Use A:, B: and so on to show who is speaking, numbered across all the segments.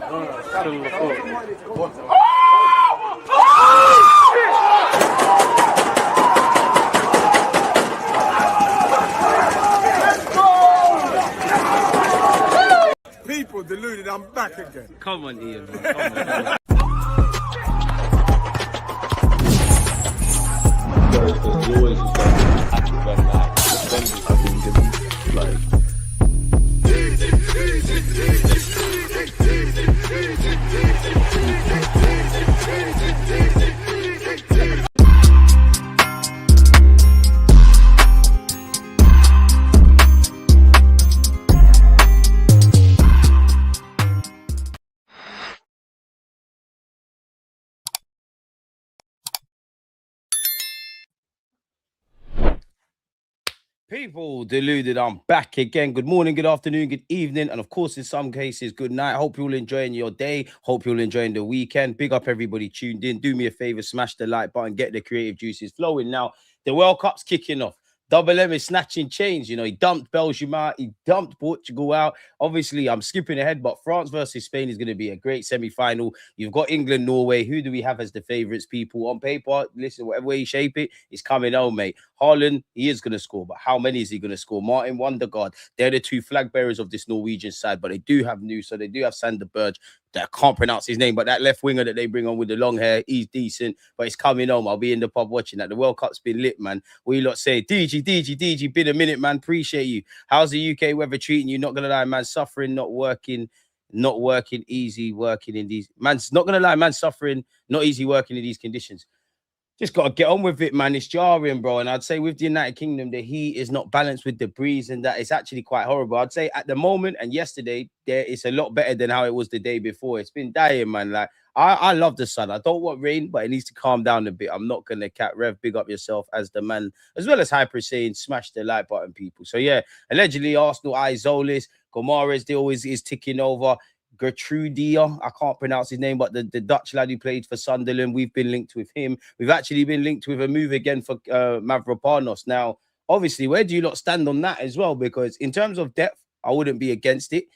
A: People deluded, I'm back again.
B: Come on, Ian, man. Come on. You always just have to run like defenders. I think like. People deluded, I'm back again. Good morning, good afternoon, good evening, and of course, in some cases, good night. Hope you're all enjoying your day. Hope you're all enjoying the weekend. Big up everybody tuned in. Do me a favor, smash the like button, get the creative juices flowing. Now, the World Cup's kicking off. Double M is snatching chains. You know, he dumped Belgium out. He dumped Portugal out. Obviously, I'm skipping ahead, but France versus Spain is going to be a great semi-final. You've got England, Norway. Who do we have as the favourites, people? On paper, listen, whatever way you shape it, it's coming home, mate. Haaland, he is going to score, but how many is he going to score? Martin Odegaard, they're the two flag bearers of this Norwegian side, but they do have news. So they do have Sander Berge. I can't pronounce his name, but that left winger that they bring on with the long hair, he's decent, but he's coming home. I'll be in the pub watching that. The World Cup's been lit, man. What you lot say? DG, been a minute, man. Appreciate you. How's the UK weather treating you? Not going to lie, man. Suffering, not working, easy working in these. Man's not going to lie, man. Suffering, not easy working in these conditions. Just got to get on with it, man. It's jarring, bro. And I'd say with the United Kingdom, the heat is not balanced with the breeze, and that is actually quite horrible. I'd say at the moment and yesterday, it's a lot better than how it was the day before. It's been dying, man. Like, I love the sun. I don't want rain, but it needs to calm down a bit. I'm not going to cat Rev, big up yourself as the man, as well as Hyper saying, smash the like button, people. So, yeah, allegedly, Arsenal, Tzolis, Guimarães, they always is ticking over. Geertruida, I can't pronounce his name, but the Dutch lad who played for Sunderland, we've been linked with him. We've actually been linked with a move again for MAVROPANOS. Now, obviously, where do you lot stand on that as well? Because in terms of depth, I wouldn't be against it.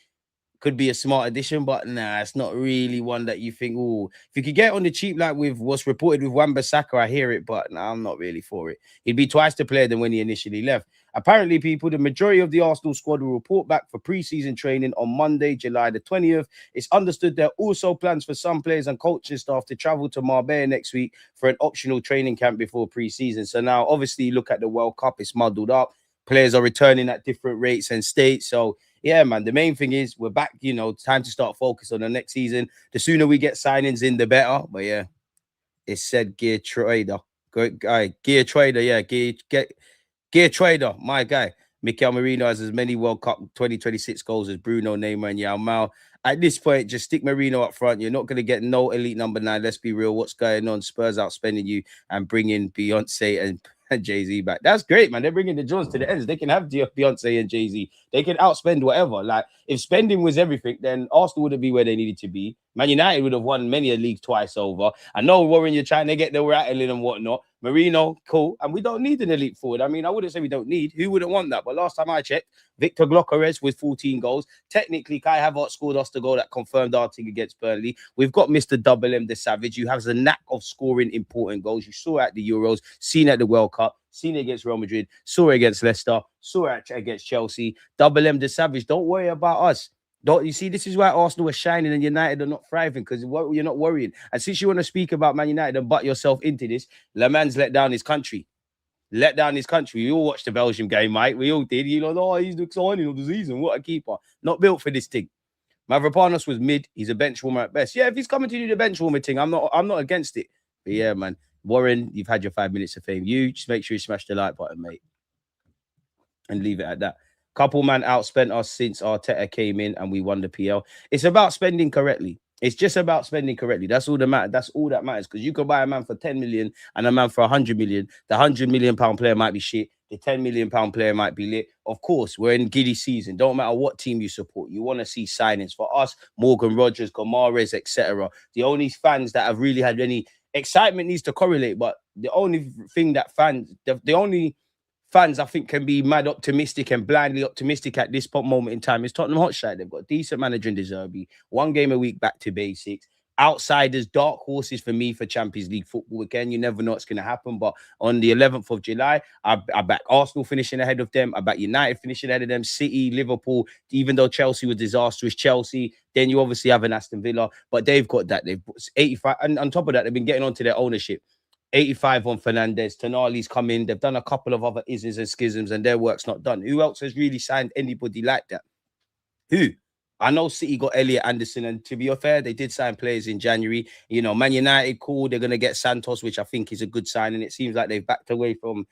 B: Could be a smart addition, but nah, it's not really one that you think, oh, if you could get on the cheap like with what's reported with Wan-Bissaka, I hear it, but nah, I'm not really for it. He'd be twice the player than when he initially left. Apparently, people, the majority of the Arsenal squad will report back for pre-season training on Monday, July the 20th. It's understood there are also plans for some players and coaching staff to travel to Marbella next week for an optional training camp before pre-season. So now, obviously, you look at the World Cup, it's muddled up. Players are returning at different rates and states. So, yeah, man, the main thing is we're back, you know, time to start focus on the next season. The sooner we get signings in, the better. But, yeah, it said Geertruida. Geertruida, yeah, Geertruida, my guy. Mikel Merino has as many World Cup 2026 goals as Bruno, Neymar, and Yamal. At this point, just stick Merino up front. You're not going to get no elite number 9. Let's be real. What's going on? Spurs outspending you and bringing Beyonce and Jay-Z back. That's great, man. They're bringing the Jones to the ends. They can have Beyonce and Jay-Z. They can outspend whatever. Like, if spending was everything, then Arsenal wouldn't be where they needed to be. Man United would have won many a league twice over. I know, Warren, you're trying to get the rattling and whatnot. Merino, cool. And we don't need an elite forward. I mean, I wouldn't say we don't need. Who wouldn't want that? But last time I checked, Victor Gyökeres with 14 goals. Technically, Kai Havertz scored us the goal that confirmed our thing against Burnley. We've got Mr. Double M, the Savage, who has a knack of scoring important goals. You saw at the Euros, seen at the World Cup, seen it against Real Madrid, saw it against Leicester, saw it against Chelsea. Double M, the Savage, don't worry about us. Don't you see? This is why Arsenal are shining and United are not thriving, because you're not worrying. And since you want to speak about Man United and butt yourself into this, Le Mans let down his country. Let down his country. We all watched the Belgium game, mate. We all did. You know, oh, he's the signing of the season. What a keeper. Not built for this thing. Mavropanos was mid. He's a bench warmer at best. Yeah, if he's coming to do the bench warmer thing, I'm not against it. But yeah, man. Warren, you've had your 5 minutes of fame. You just make sure you smash the like button, mate. And leave it at that. Couple man outspent us since Arteta came in and we won the PL. It's about spending correctly. It's just about spending correctly. That's all that matters. That's all that matters. Because you can buy a man for 10 million and a man for 100 million. The 100 million pound player might be shit. The 10 million pound player might be lit. Of course, we're in giddy season. Don't matter what team you support. You want to see signings. For us, Morgan Rogers, Guimarães, etc. The only fans that have really had any excitement needs to correlate. But the only thing that fans, the only fans, I think, can be mad optimistic and blindly optimistic at this moment in time is Tottenham Hotspur. They've got a decent manager in De Zerbi, 1 game a week back to basics. Outsiders, dark horses for me for Champions League football. Again, you never know what's going to happen. But on the 11th of July, I back Arsenal finishing ahead of them. I back United finishing ahead of them. City, Liverpool, even though Chelsea was disastrous. Chelsea, then you obviously have an Aston Villa. But they've got that. They've 85. And on top of that, they've been getting onto their ownership. 85 on Fernandez. Tonali's come in. They've done a couple of other isms and schisms, and their work's not done. Who else has really signed anybody like that? Who? I know City got Elliot Anderson, and to be fair, they did sign players in January. You know, Man United, cool. They're going to get Santos, which I think is a good sign, and it seems like they've backed away from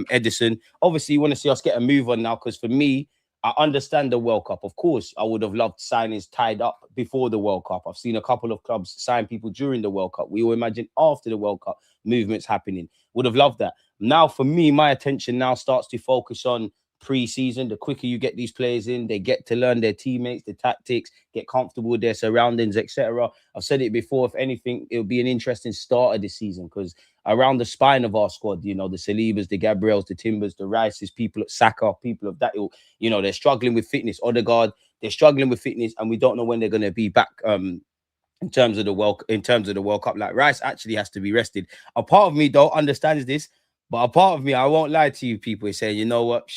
B: Edison. Obviously, you want to see us get a move on now, because for me, I understand the World Cup. Of course, I would have loved signings tied up before the World Cup. I've seen a couple of clubs sign people during the World Cup. We all imagine after the World Cup movements happening. Would have loved that. Now, for me, my attention now starts to focus on pre-season. The quicker you get these players in, they get to learn their teammates, the tactics, get comfortable with their surroundings, etc. I've said it before, if anything, it'll be an interesting start of this season, because around the spine of our squad, you know, the Salibas, the Gabriels, the Timbers, the Rices, people at Saka, people of that ilk, you know, they're struggling with fitness. Odegaard, they're struggling with fitness, and we don't know when they're going to be back in terms of the World Cup. Like, Rice actually has to be rested. A part of me though understands this, but a part of me, I won't lie to you people, is saying, you know what,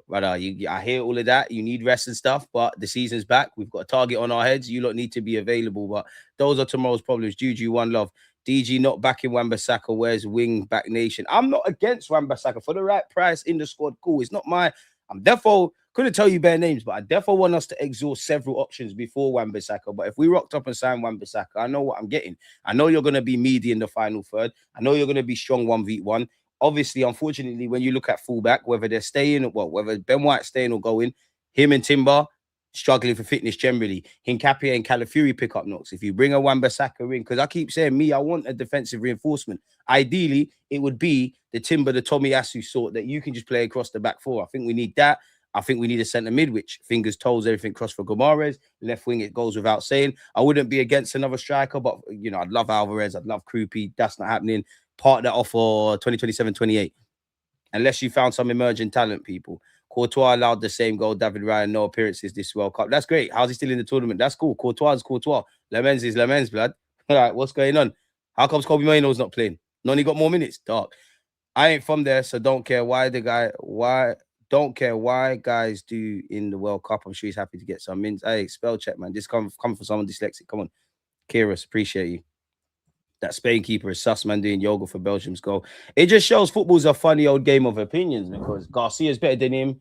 B: brother, I hear all of that. You need rest and stuff, but the season's back. We've got a target on our heads. You lot need to be available. But those are tomorrow's problems. Juju, one love. DG not back in Wan-Bissaka. Where's wing back nation? I'm not against Wan-Bissaka for the right price in the squad. Cool. It's not my. I'm therefore couldn't tell you bare names, but I therefore want us to exhaust several options before Wan-Bissaka. But if we rocked up and signed Wan-Bissaka, I know what I'm getting. I know you're going to be meaty in the final third. I know you're going to be strong 1v1. Obviously, unfortunately, when you look at fullback, whether they're staying, whether Ben White's staying or going, him and Timber struggling for fitness generally. Hincapié and Calafiori pick up knocks. If you bring a Wan-Bissaka in, because I keep saying, I want a defensive reinforcement. Ideally, it would be the Timber, the Tomiyasu sort that you can just play across the back four. I think we need that. I think we need a centre mid, which fingers, toes, everything crossed for Guimarães. Left wing, it goes without saying. I wouldn't be against another striker, but, you know, I'd love Alvarez. I'd love Krupi. That's not happening. Part that off for 2027-28. Unless you found some emerging talent, people. Courtois allowed the same goal. David Ryan, no appearances this World Cup. That's great. How's he still in the tournament? That's cool. Courtois is Courtois. Lemens is Lemens, blood. All right, what's going on? How comes Kobe Maino's not playing? Noni got more minutes? Dark. I ain't from there, so don't care why guys do in the World Cup. I'm sure he's happy to get some minutes. Hey, spell check, man. This come from someone dyslexic. Come on. Kyrus, appreciate you. That Spain keeper is Sussman doing yoga for Belgium's goal. It just shows football's a funny old game of opinions, because Garcia's better than him,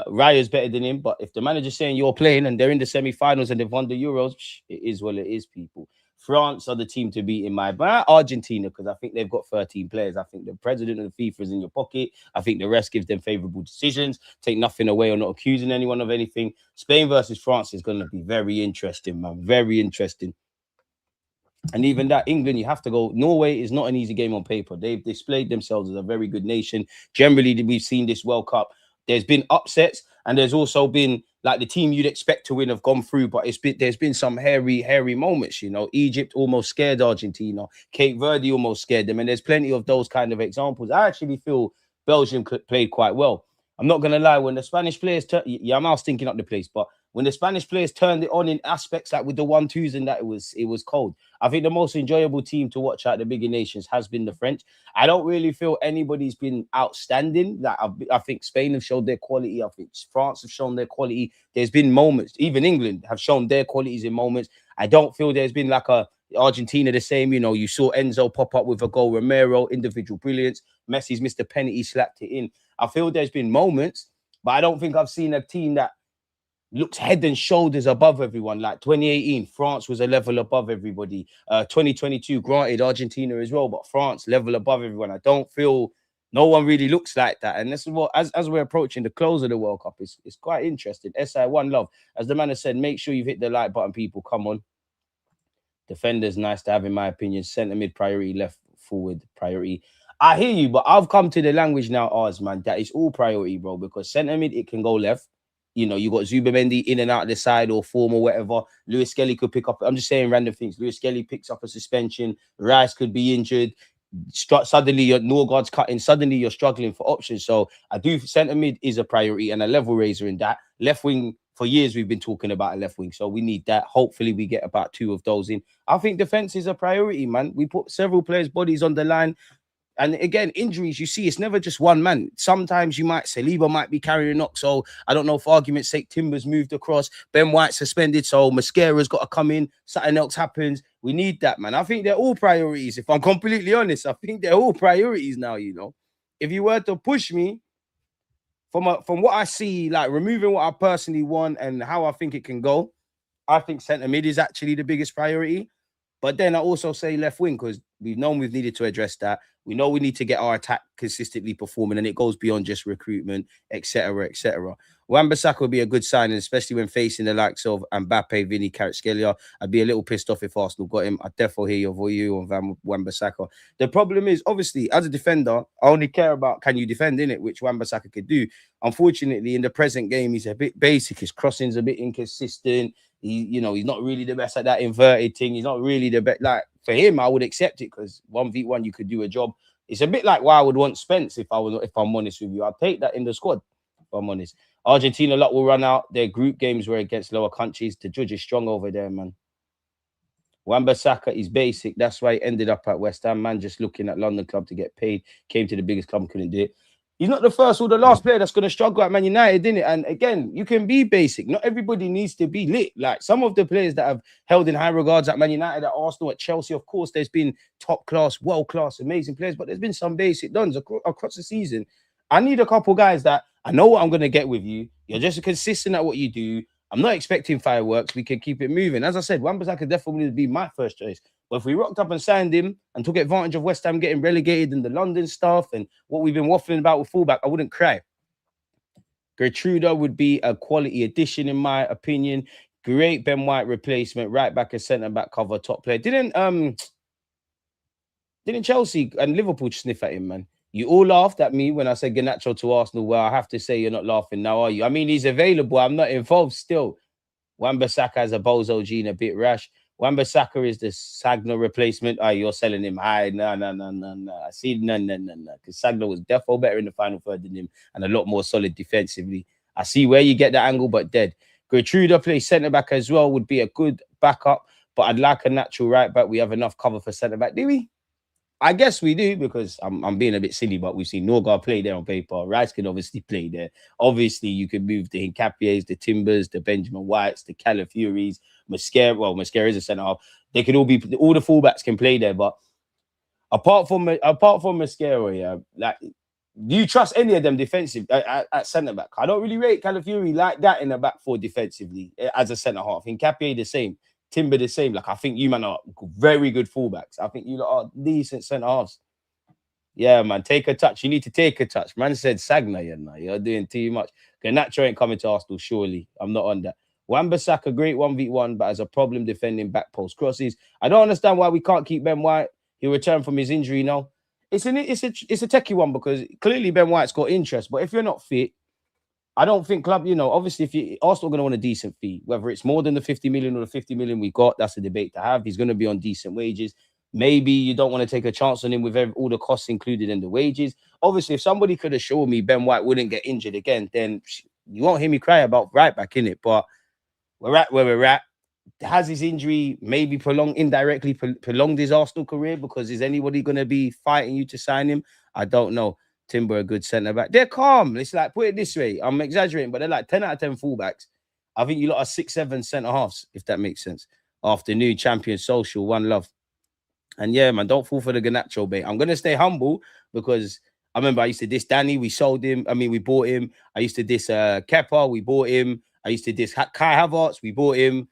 B: Raya's better than him. But if the manager's saying you're playing and they're in the semi-finals and they've won the Euros, it is what it is, people. France are the team to beat in my mind. Argentina, because I think they've got 13 players. I think the president of the FIFA is in your pocket. I think the rest gives them favourable decisions. Take nothing away or not accusing anyone of anything. Spain versus France is going to be very interesting, man. Very interesting. And even that, England, you have to go. Norway is not an easy game on paper. They've displayed themselves as a very good nation. Generally, we've seen this World Cup. There's been upsets, and there's also been, like, the team you'd expect to win have gone through, but there's been some hairy moments, you know. Egypt almost scared Argentina. Cape Verde almost scared them, and there's plenty of those kind of examples. I actually feel Belgium played quite well. I'm not going to lie, when the Spanish players, I'm now stinking up the place, but when the Spanish players turned it on in aspects like with the 1-2s and that, it was cold. I think the most enjoyable team to watch out the bigger nations has been the French. I don't really feel anybody's been outstanding. Like, I think Spain have showed their quality. I think France have shown their quality. There's been moments, even England have shown their qualities in moments. I don't feel there's been like a Argentina the same. You know, you saw Enzo pop up with a goal, Romero, individual brilliance. Messi's missed a penalty, he slapped it in. I feel there's been moments, but I don't think I've seen a team that looks head and shoulders above everyone. Like 2018, France was a level above everybody. 2022, granted, Argentina as well, but France level above everyone. I don't feel no one really looks like that. And this is what, as we're approaching the close of the World Cup, it's quite interesting. SI, one love. As the man has said, make sure you've hit the like button, people. Come on. Defenders, nice to have, in my opinion. Centre mid priority, left forward priority. I hear you, but I've come to the language now, Oz, man, that is all priority, bro, because centre mid, it can go left. You know, you got Zubamendi in and out of the side or form or whatever. Lewis Skelly could pick up. I'm just saying random things. Lewis Skelly picks up a suspension. Rice could be injured. Suddenly your Norgard's cutting, suddenly you're struggling for options. So I do centre mid is a priority and a level raiser in that. Left wing, for years we've been talking about a left wing, so we need that. Hopefully we get about 2 of those in. I think defense is a priority, man. We put several players' bodies on the line. And again, injuries, you see, it's never just one man. Sometimes you might, Saliba might be carrying a knock. So I don't know, for argument's sake, Timber's moved across, Ben White suspended. So Mascara's got to come in. Something else happens. We need that, man. I think they're all priorities. If I'm completely honest, I think they're all priorities now, you know. If you were to push me from what I see, like removing what I personally want and how I think it can go, I think centre mid is actually the biggest priority. But then I also say left wing because we've known we've needed to address that. We know we need to get our attack consistently performing, and it goes beyond just recruitment, etc., etc. Wan-Bissaka would be a good signing, especially when facing the likes of Mbappe, Vinny, Kvaratskhelia. I'd be a little pissed off if Arsenal got him. I'd definitely hear your view on Wan-Bissaka. The problem is, obviously, as a defender, I only care about can you defend in it, which Wan-Bissaka could do. Unfortunately, in the present game, he's a bit basic. His crossing's a bit inconsistent. He's not really the best at that inverted thing. He's not really the best. Like, for him, I would accept it because 1v1, you could do a job. It's a bit like why I would want Spence if I'm honest with you. I'll take that in the squad, if I'm honest. Argentina lot will run out. Their group games were against lower countries. The judge is strong over there, man. Wan-Bissaka is basic. That's why he ended up at West Ham, man, just looking at London club to get paid. Came to the biggest club, couldn't do it. He's not the first or the last player that's going to struggle at Man United, isn't it? And again, you can be basic. Not everybody needs to be lit. Like some of the players that have held in high regards at Man United, at Arsenal, at Chelsea, of course, there's been top class, world class, amazing players, but there's been some basic dons across the season. I need a couple guys that I know what I'm going to get with you. You're just consistent at what you do. I'm not expecting fireworks. We can keep it moving. As I said, Wan-Bissaka definitely would be my first choice. But if we rocked up and signed him and took advantage of West Ham getting relegated and the London stuff and what we've been waffling about with fullback, I wouldn't cry. Geertruida would be a quality addition, in my opinion. Great Ben White replacement, right back and centre back cover, top player. Didn't Chelsea and Liverpool sniff at him, man? You all laughed at me when I said Garnacho to Arsenal. Well, I have to say you're not laughing now, are you? I mean, he's available. I'm not involved still. Wan-Bissaka has a bozo gene, a bit rash. Wan-Bissaka is the Sagna replacement. Oh, you're selling him high. No. I see, no. Because Sagna was defo better in the final third than him and a lot more solid defensively. I see where you get that angle, but dead. Geertruida plays centre-back as well, would be a good backup, but I'd like a natural right-back. We have enough cover for centre-back, do we? I guess we do because I'm being a bit silly, but we've seen Norgard play there on paper. Rice can obviously play there. Obviously, you can move the Hincapiés, the Timbers, the Benjamin Whites, the Calafiores, Mascara. Well, Mascara is a centre half. They could all the fullbacks can play there. But apart from Mascara, yeah, like, do you trust any of them defensive at centre back? I don't really rate Calafiori like that in the back four defensively as a centre half. Hincapié the same. Timber the same. Like, I think you man are very good fullbacks. I think you lot are decent centre halves. Yeah, man, take a touch. You need to take a touch. Man said Sagna, you're doing too much. Garnacho ain't coming to Arsenal, surely. I'm not on that. Wan-Bissaka, great 1v1, but has a problem defending back post crosses. I don't understand why we can't keep Ben White. He'll return from his injury now. It's a techie one because clearly Ben White's got interest, but if you're not fit, I don't think club, obviously if Arsenal going to want a decent fee, whether it's more than the 50 million or the 50 million we got, that's a debate to have. He's going to be on decent wages. Maybe you don't want to take a chance on him with all the costs included in the wages. Obviously, if somebody could assure me Ben White wouldn't get injured again, then you won't hear me cry about right back in it. But we're at where we're at. Has his injury maybe indirectly prolonged his Arsenal career? Because is anybody going to be fighting you to sign him? I don't know. Timber, a good centre back. They're calm. It's like, put it this way, I'm exaggerating, but they're like 10 out of 10 fullbacks. I think you lot are 6-7 centre halves, if that makes sense. Afternoon, champion, social, one love. And yeah, man, don't fall for the Garnacho bait. I'm going to stay humble because I remember I used to diss Danny. We sold him. I mean, we bought him. I used to diss Kepa. We bought him. I used to diss Kai Havertz. We bought him.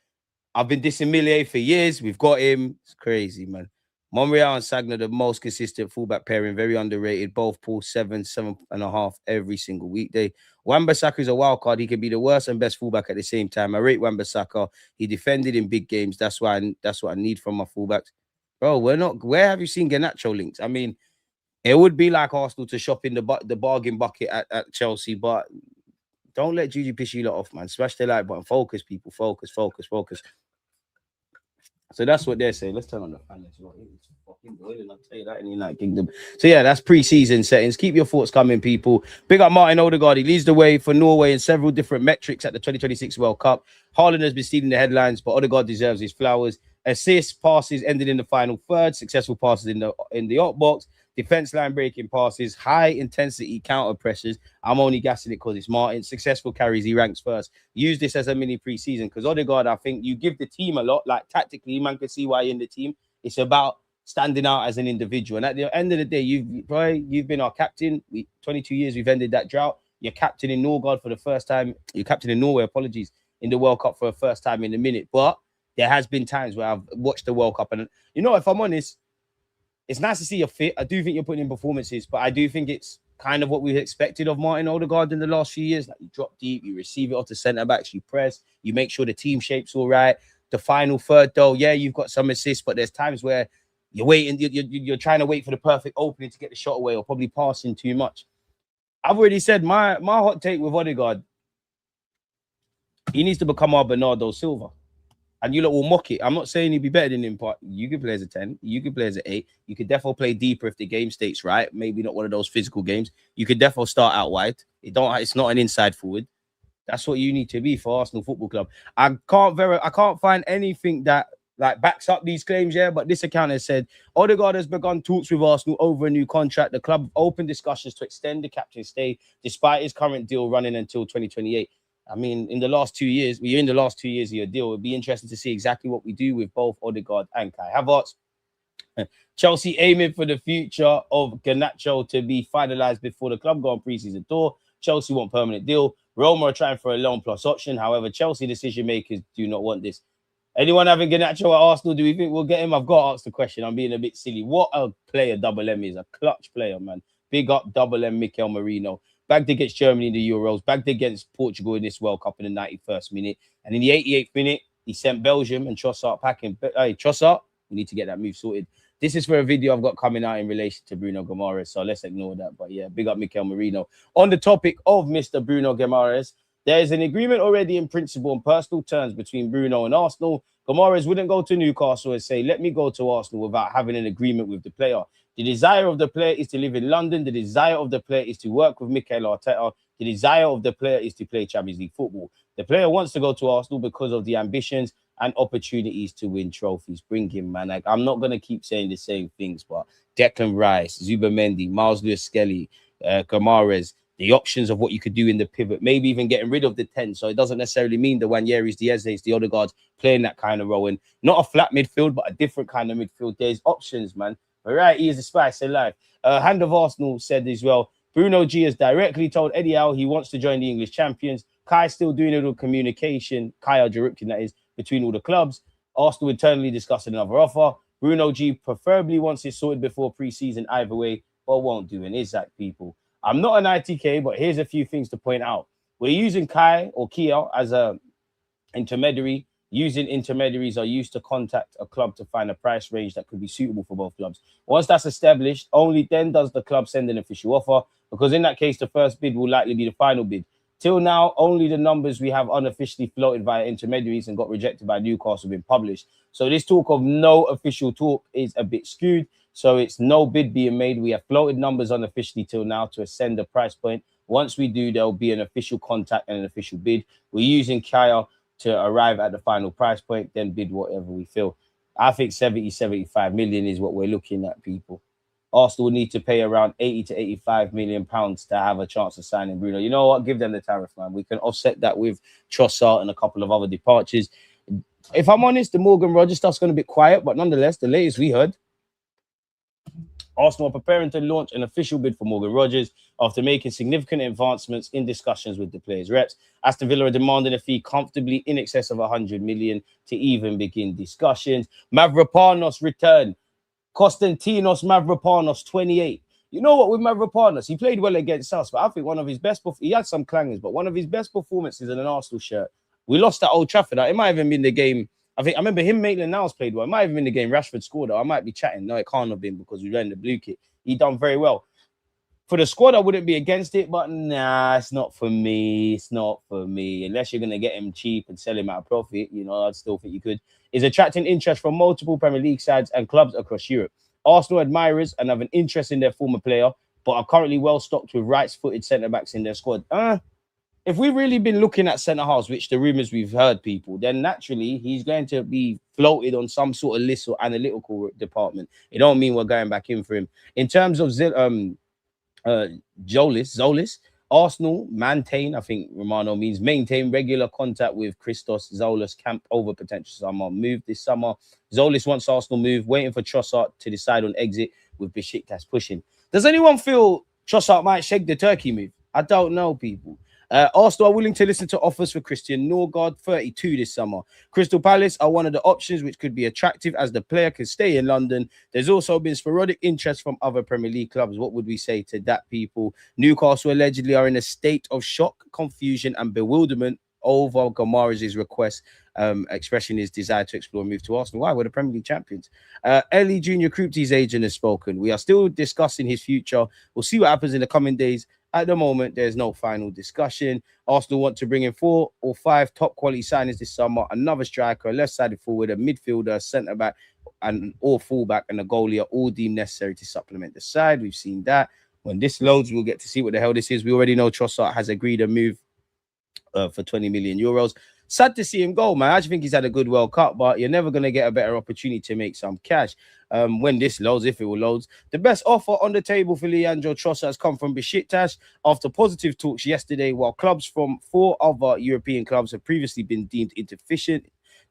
B: I've been dissing Millie for years. We've got him. It's crazy, man. Monreal and Sagna, the most consistent fullback pairing, very underrated. Both pull 7.5 every single weekday. Wan-Bissaka is a wild card. He can be the worst and best fullback at the same time. I rate Wan-Bissaka. He defended in big games. That's what I need from my fullbacks. Bro, where have you seen Garnacho links? I mean, it would be like Arsenal to shop in the bargain bucket at Chelsea, but don't let Juju piss you lot off, man. Smash the like button. Focus, people. Focus. So that's what they're saying. Let's turn on the fan as well. It's fucking boiling, I'll tell you that in the United Kingdom. So yeah, that's pre-season settings. Keep your thoughts coming, people. Big up Martin Odegaard. He leads the way for Norway in several different metrics at the 2026 World Cup. Haaland has been stealing the headlines, but Odegaard deserves his flowers. Assists, passes ended in the final third. Successful passes in the up box. Defense line breaking passes, high intensity counter pressures. I'm only gassing it because it's Martin. Successful carries, he ranks first. Use this as a mini preseason because Odegaard, I think you give the team a lot. Like tactically, man can see why you're in the team. It's about standing out as an individual. And at the end of the day, you've been our captain. 22 years we've ended that drought. You're captain in Norway for the first time. You're captain in Norway, apologies, in the World Cup for the first time in a minute. But there has been times where I've watched the World Cup and if I'm honest, it's nice to see you're fit. I do think you're putting in performances, but I do think it's kind of what we expected of Martin Odegaard in the last few years. Like you drop deep, you receive it off the centre backs, you press, you make sure the team shape's all right. The final third, though, yeah, you've got some assists, but there's times where you're waiting, you're trying to wait for the perfect opening to get the shot away, or probably passing too much. I've already said my hot take with Odegaard. He needs to become our Bernardo Silva. And you lot will mock it. I'm not saying he'd be better than him, but you could play as a 10. You could play as an 8. You could definitely play deeper if the game states right. Maybe not one of those physical games. You could definitely start out wide. It's not an inside forward. That's what you need to be for Arsenal Football Club. I can't find anything that like backs up these claims, yeah. But this account has said Odegaard has begun talks with Arsenal over a new contract. The club opened discussions to extend the captain's stay despite his current deal running until 2028. I mean, in the last 2 years, we're in the last 2 years of your deal. It'd be interesting to see exactly what we do with both Odegaard and Kai Havertz. Chelsea aiming for the future of Garnacho to be finalised before the club go on pre-season tour. Chelsea want permanent deal. Roma are trying for a loan plus option. However, Chelsea decision makers do not want this. Anyone having Garnacho at Arsenal? Do we think we'll get him? I've got to ask the question. I'm being a bit silly. What a player Double M is. A clutch player, man. Big up Double M Mikel Merino. Bagged against Germany in the Euros, bagged against Portugal in this World Cup in the 91st minute. And in the 88th minute, he sent Belgium and Trossard packing. Hey, Trossard, we need to get that move sorted. This is for a video I've got coming out in relation to Bruno Guimarães, so let's ignore that. But yeah, big up Mikel Merino. On the topic of Mr. Bruno Guimarães, there is an agreement already in principle on personal terms between Bruno and Arsenal. Guimarães wouldn't go to Newcastle and say, let me go to Arsenal without having an agreement with the player. The desire of the player is to live in London. The desire of the player is to work with Mikel Arteta. The desire of the player is to play Champions League football. The player wants to go to Arsenal because of the ambitions and opportunities to win trophies. Bring him, man. Like, I'm not going to keep saying the same things, but Declan Rice, Zubamendi, Miles Lewis-Skelly, Guimarães, the options of what you could do in the pivot, maybe even getting rid of the 10. So it doesn't necessarily mean the Wanyeris, the Ezes, the Odegaards playing that kind of role. And not a flat midfield, but a different kind of midfield. There's options, man. Variety is the spice of life. Hand of Arsenal said as well, Bruno G has directly told Eddie Howe he wants to join the English champions. Kai's still doing a little communication, Kaya Jarupkin, that is, between all the clubs. Arsenal internally discussing another offer. Bruno G preferably wants it sorted before pre-season either way, but won't do an exact people. I'm not an ITK, but here's a few things to point out. We're using Kai or Kia as a intermediary. Using intermediaries are used to contact a club to find a price range that could be suitable for both clubs. Once that's established, only then does the club send an official offer, because in that case, the first bid will likely be the final bid. Till now, only the numbers we have unofficially floated via intermediaries and got rejected by Newcastle have been published. So this talk of no official talk is a bit skewed. So it's no bid being made. We have floated numbers unofficially till now to ascend the price point. Once we do, there'll be an official contact and an official bid. We're using Kaya to arrive at the final price point, then bid whatever we feel. I think 75 million is what we're looking at, people. Arsenal need to pay around 80 to 85 million pounds to have a chance of signing Bruno. You know what? Give them the tariff, man. We can offset that with Trossard and a couple of other departures. If I'm honest, the Morgan Rogers stuff's going to be quiet, but nonetheless, the latest we heard, Arsenal are preparing to launch an official bid for Morgan Rogers after making significant advancements in discussions with the players' reps. Aston Villa are demanding a fee comfortably in excess of 100 million to even begin discussions. Mavropanos return. Konstantinos Mavropanos, 28. You know what, with Mavropanos, he played well against us, but I think one of his best, he had some clangers, but one of his best performances in an Arsenal shirt. We lost at Old Trafford. It might have even been the game. I remember him, Maitland-Niles played well. It might have been the game Rashford scored, though. I might be chatting. No, it can't have been because we ran the blue kit. He done very well. For the squad, I wouldn't be against it, but nah, it's not for me. It's not for me. Unless you're going to get him cheap and sell him at a profit, you know, I'd still think you could. is attracting interest from multiple Premier League sides and clubs across Europe. Arsenal admirers and have an interest in their former player, but are currently well stocked with right-footed centre-backs in their squad. If we've really been looking at centre-halves, which the rumours we've heard, people, then naturally he's going to be floated on some sort of list or analytical department. It don't mean we're going back in for him. In terms of Tzolis, Arsenal maintain, I think Romano means maintain regular contact with Christos Tzolis camp over potential summer move this summer. Tzolis wants Arsenal move, waiting for Trossard to decide on exit with Besiktas pushing. Does anyone feel Trossard might shake the Turkey move? I don't know, people. Arsenal are willing to listen to offers for Christian Norgard, 32 this summer. Crystal Palace are one of the options which could be attractive as the player can stay in London. There's also been sporadic interest from other Premier League clubs. What would we say to that, people? Newcastle allegedly are in a state of shock, confusion and bewilderment over Guimarães' request, expressing his desire to explore a move to Arsenal. Why? We're the Premier League champions. Ellie Junior Krupti's agent has spoken. We are still discussing his future. We'll see what happens in the coming days. At the moment, there's no final discussion. Arsenal want to bring in 4 or 5 top quality signings this summer. Another striker, a left-sided forward, a midfielder, centre-back, and or fullback, and a goalie are all deemed necessary to supplement the side. We've seen that. When this loads, we'll get to see what the hell this is. We already know Trossard has agreed a move for 20 million euros. Sad to see him go, man. I just think he's had a good World Cup, but you're never going to get a better opportunity to make some cash. When this loads, if it will loads. The best offer on the table for Leandro Trossard has come from Besiktas after positive talks yesterday, while clubs from 4 other European clubs have previously been deemed insufficient.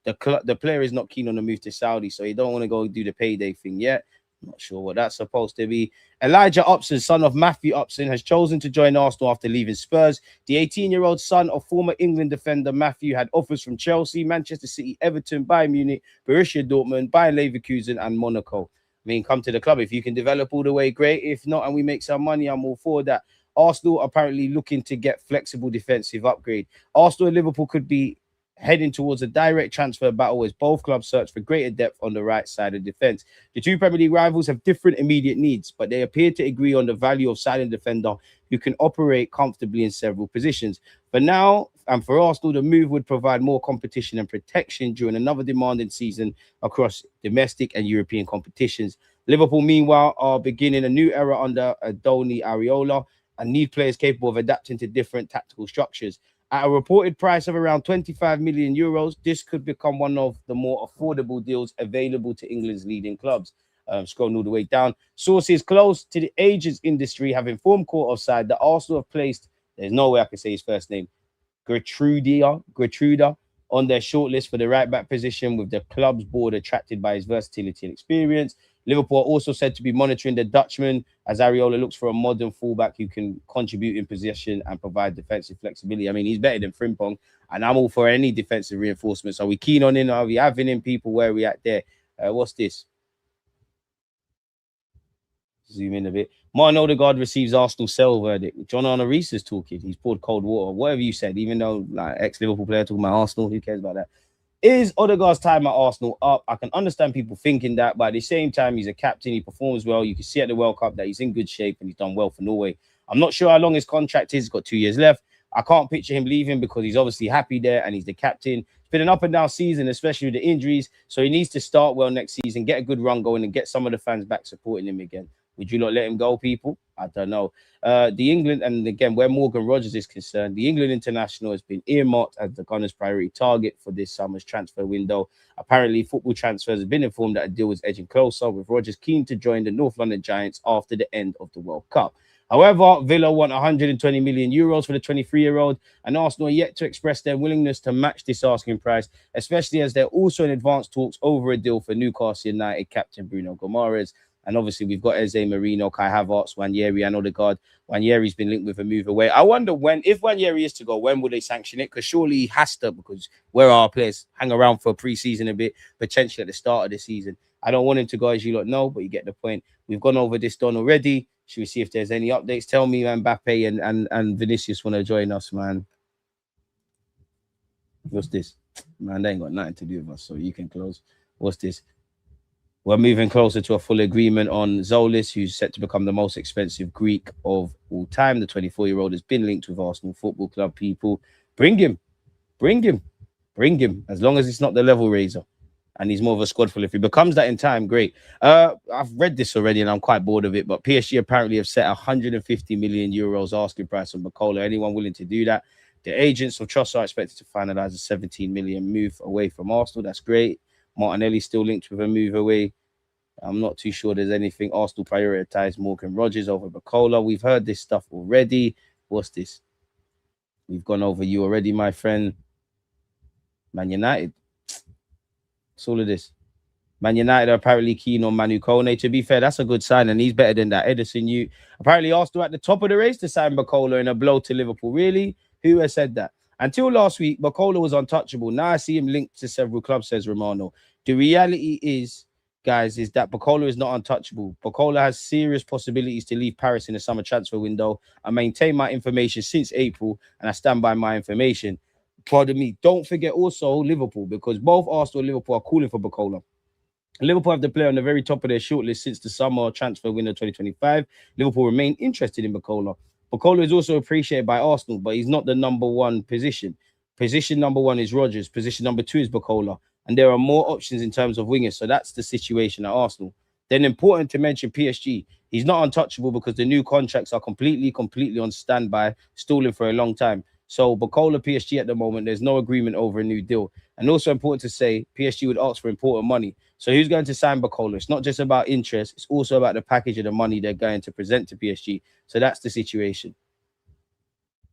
B: The player is not keen on the move to Saudi, so he don't want to go do the payday thing yet. Not sure what that's supposed to be. Elijah Upson, son of Matthew Upson, has chosen to join Arsenal after leaving Spurs. The 18-year-old son of former England defender Matthew had offers from Chelsea, Manchester City, Everton, Bayern Munich, Borussia Dortmund, Bayern Leverkusen, and Monaco. I mean, come to the club. If you can develop all the way, great. If not, and we make some money, I'm all for that. Arsenal apparently looking to get flexible defensive upgrade. Arsenal and Liverpool could be heading towards a direct transfer battle as both clubs search for greater depth on the right side of defense. The two Premier League rivals have different immediate needs, but they appear to agree on the value of signing defender who can operate comfortably in several positions. For now, and for Arsenal, the move would provide more competition and protection during another demanding season across domestic and European competitions. Liverpool, meanwhile, are beginning a new era under Adoni Areola and need players capable of adapting to different tactical structures. At a reported price of around 25 million euros, this could become one of the more affordable deals available to England's leading clubs. Scrolling all the way down. Sources close to the agents industry have informed court of side that Arsenal have placed, there's no way I can say his first name, Geertruida, on their shortlist for the right-back position, with the club's board attracted by his versatility and experience. Liverpool are also said to be monitoring the Dutchman as Areola looks for a modern fullback who can contribute in possession and provide defensive flexibility. I mean, he's better than Frimpong, and I'm all for any defensive reinforcements. Are we keen on him? Are we having him, people? Where are we at there? What's this? Zoom in a bit. Martin Odegaard receives Arsenal sell verdict. John Arne Rees is talking. He's poured cold water. Whatever you said, even though like ex-Liverpool player talking about Arsenal, who cares about that? Is Odegaard's time at Arsenal up? I can understand people thinking that, but at the same time, he's a captain. He performs well. You can see at the World Cup that he's in good shape and he's done well for Norway. I'm not sure how long his contract is. He's got 2 years left. I can't picture him leaving because he's obviously happy there and he's the captain. It's been an up and down season, especially with the injuries. So he needs to start well next season, get a good run going and get some of the fans back supporting him again. Would you not let him go, people? I don't know. The England, and again, where Morgan Rogers is concerned, the England international has been earmarked as the Gunners' priority target for this summer's transfer window. Apparently, Football Transfers have been informed that a deal was edging closer, with Rogers keen to join the North London Giants after the end of the World Cup. However, Villa want 120 million euros for the 23-year-old, and Arsenal are yet to express their willingness to match this asking price, especially as they're also in advanced talks over a deal for Newcastle United captain Bruno Guimarães. And obviously, we've got Eze, Marino, Kai Havertz, Nwaneri, and Odegaard. Nwaneri's been linked with a move away. I wonder when, if Nwaneri is to go, when will they sanction it? Because surely he has to, because where our players hang around for pre-season a bit, potentially at the start of the season. I don't want him to go, as you lot know, but you get the point. We've gone over this done already. Should we see if there's any updates? Tell me, Mbappe and Vinicius want to join us, man. What's this? Man, they ain't got nothing to do with us, so you can close. What's this? We're moving closer to a full agreement on Tzolis, who's set to become the most expensive Greek of all time. The 24-year-old has been linked with Arsenal Football Club. People, bring him. As long as it's not the level raiser. and he's more of a squad full. If he becomes that in time, great. I've read this already, and I'm quite bored of it. But PSG apparently have set 150 million euros asking price on Bacola. Anyone willing to do that? The agents of Trossard are expected to finalize a 17 million move away from Arsenal. That's great. Martinelli still linked with a move away. I'm not too sure there's anything. Arsenal prioritize Morgan Rogers over Bacola. We've heard this stuff already. What's this? We've gone over you already, my friend. Man United. What's all of this? Man United are apparently keen on Manu Kone. To be fair, that's a good sign, and he's better than that. Edison, you apparently Arsenal at the top of the race to sign Bacola in a blow to Liverpool. Really? Who has said that? Until last week, Bacola was untouchable. Now I see him linked to several clubs, says Romano. The reality is, guys, is that Bacola is not untouchable. Bacola has serious possibilities to leave Paris in the summer transfer window. I maintain my information since April, and I stand by my information. Pardon me. Don't forget also Liverpool, because both Arsenal and Liverpool are calling for Bacola. Liverpool have the player on the very top of their shortlist since the summer transfer window 2025. Liverpool remain interested in Bacola. Bacola is also appreciated by Arsenal, but he's not the number one position. Position number one is Rodgers. Position number two is Bacola. And there are more options in terms of wingers. So that's the situation at Arsenal. Then important to mention PSG. He's not untouchable because the new contracts are completely on standby, stalling for a long time. So Bacola PSG at the moment, there's no agreement over a new deal. And also important to say, PSG would ask for important money. So who's going to sign Bacola? It's not just about interest. It's also about the package of the money they're going to present to PSG. So that's the situation.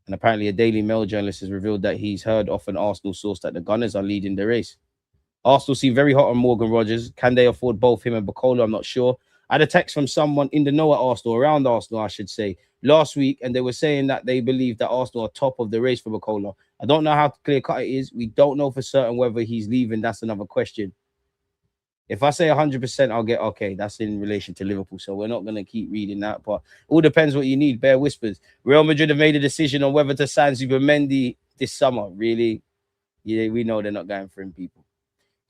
B: And apparently a Daily Mail journalist has revealed that he's heard off an Arsenal source that the Gunners are leading the race. Arsenal seem very hot on Morgan Rogers. Can they afford both him and Bacola? I'm not sure. I had a text from someone in the know at Arsenal, around Arsenal, I should say, last week, and they were saying that they believe that Arsenal are top of the race for Bacola. I don't know how clear cut it is. We don't know for certain whether he's leaving. That's another question. If I say 100%, I'll get, okay, that's in relation to Liverpool. So we're not going to keep reading that. But it all depends what you need. Bear whispers. Real Madrid have made a decision on whether to sign Zubimendi this summer. Really? Yeah, we know they're not going for him, people.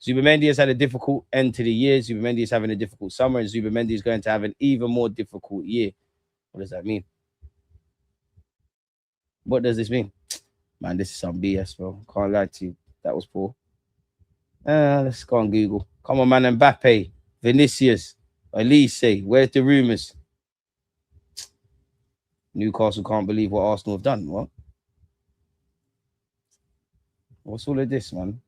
B: Zubimendi has had a difficult end to the year. Zubimendi is having a difficult summer, and Zubimendi is going to have an even more difficult year. What does that mean? What does this mean? Man, this is some BS, bro. Can't lie to you. That was poor. Let's go on Google. Come on, man. Mbappe, Vinicius, Elise. Where's the rumors? Newcastle can't believe what Arsenal have done. What? What's all of this, man?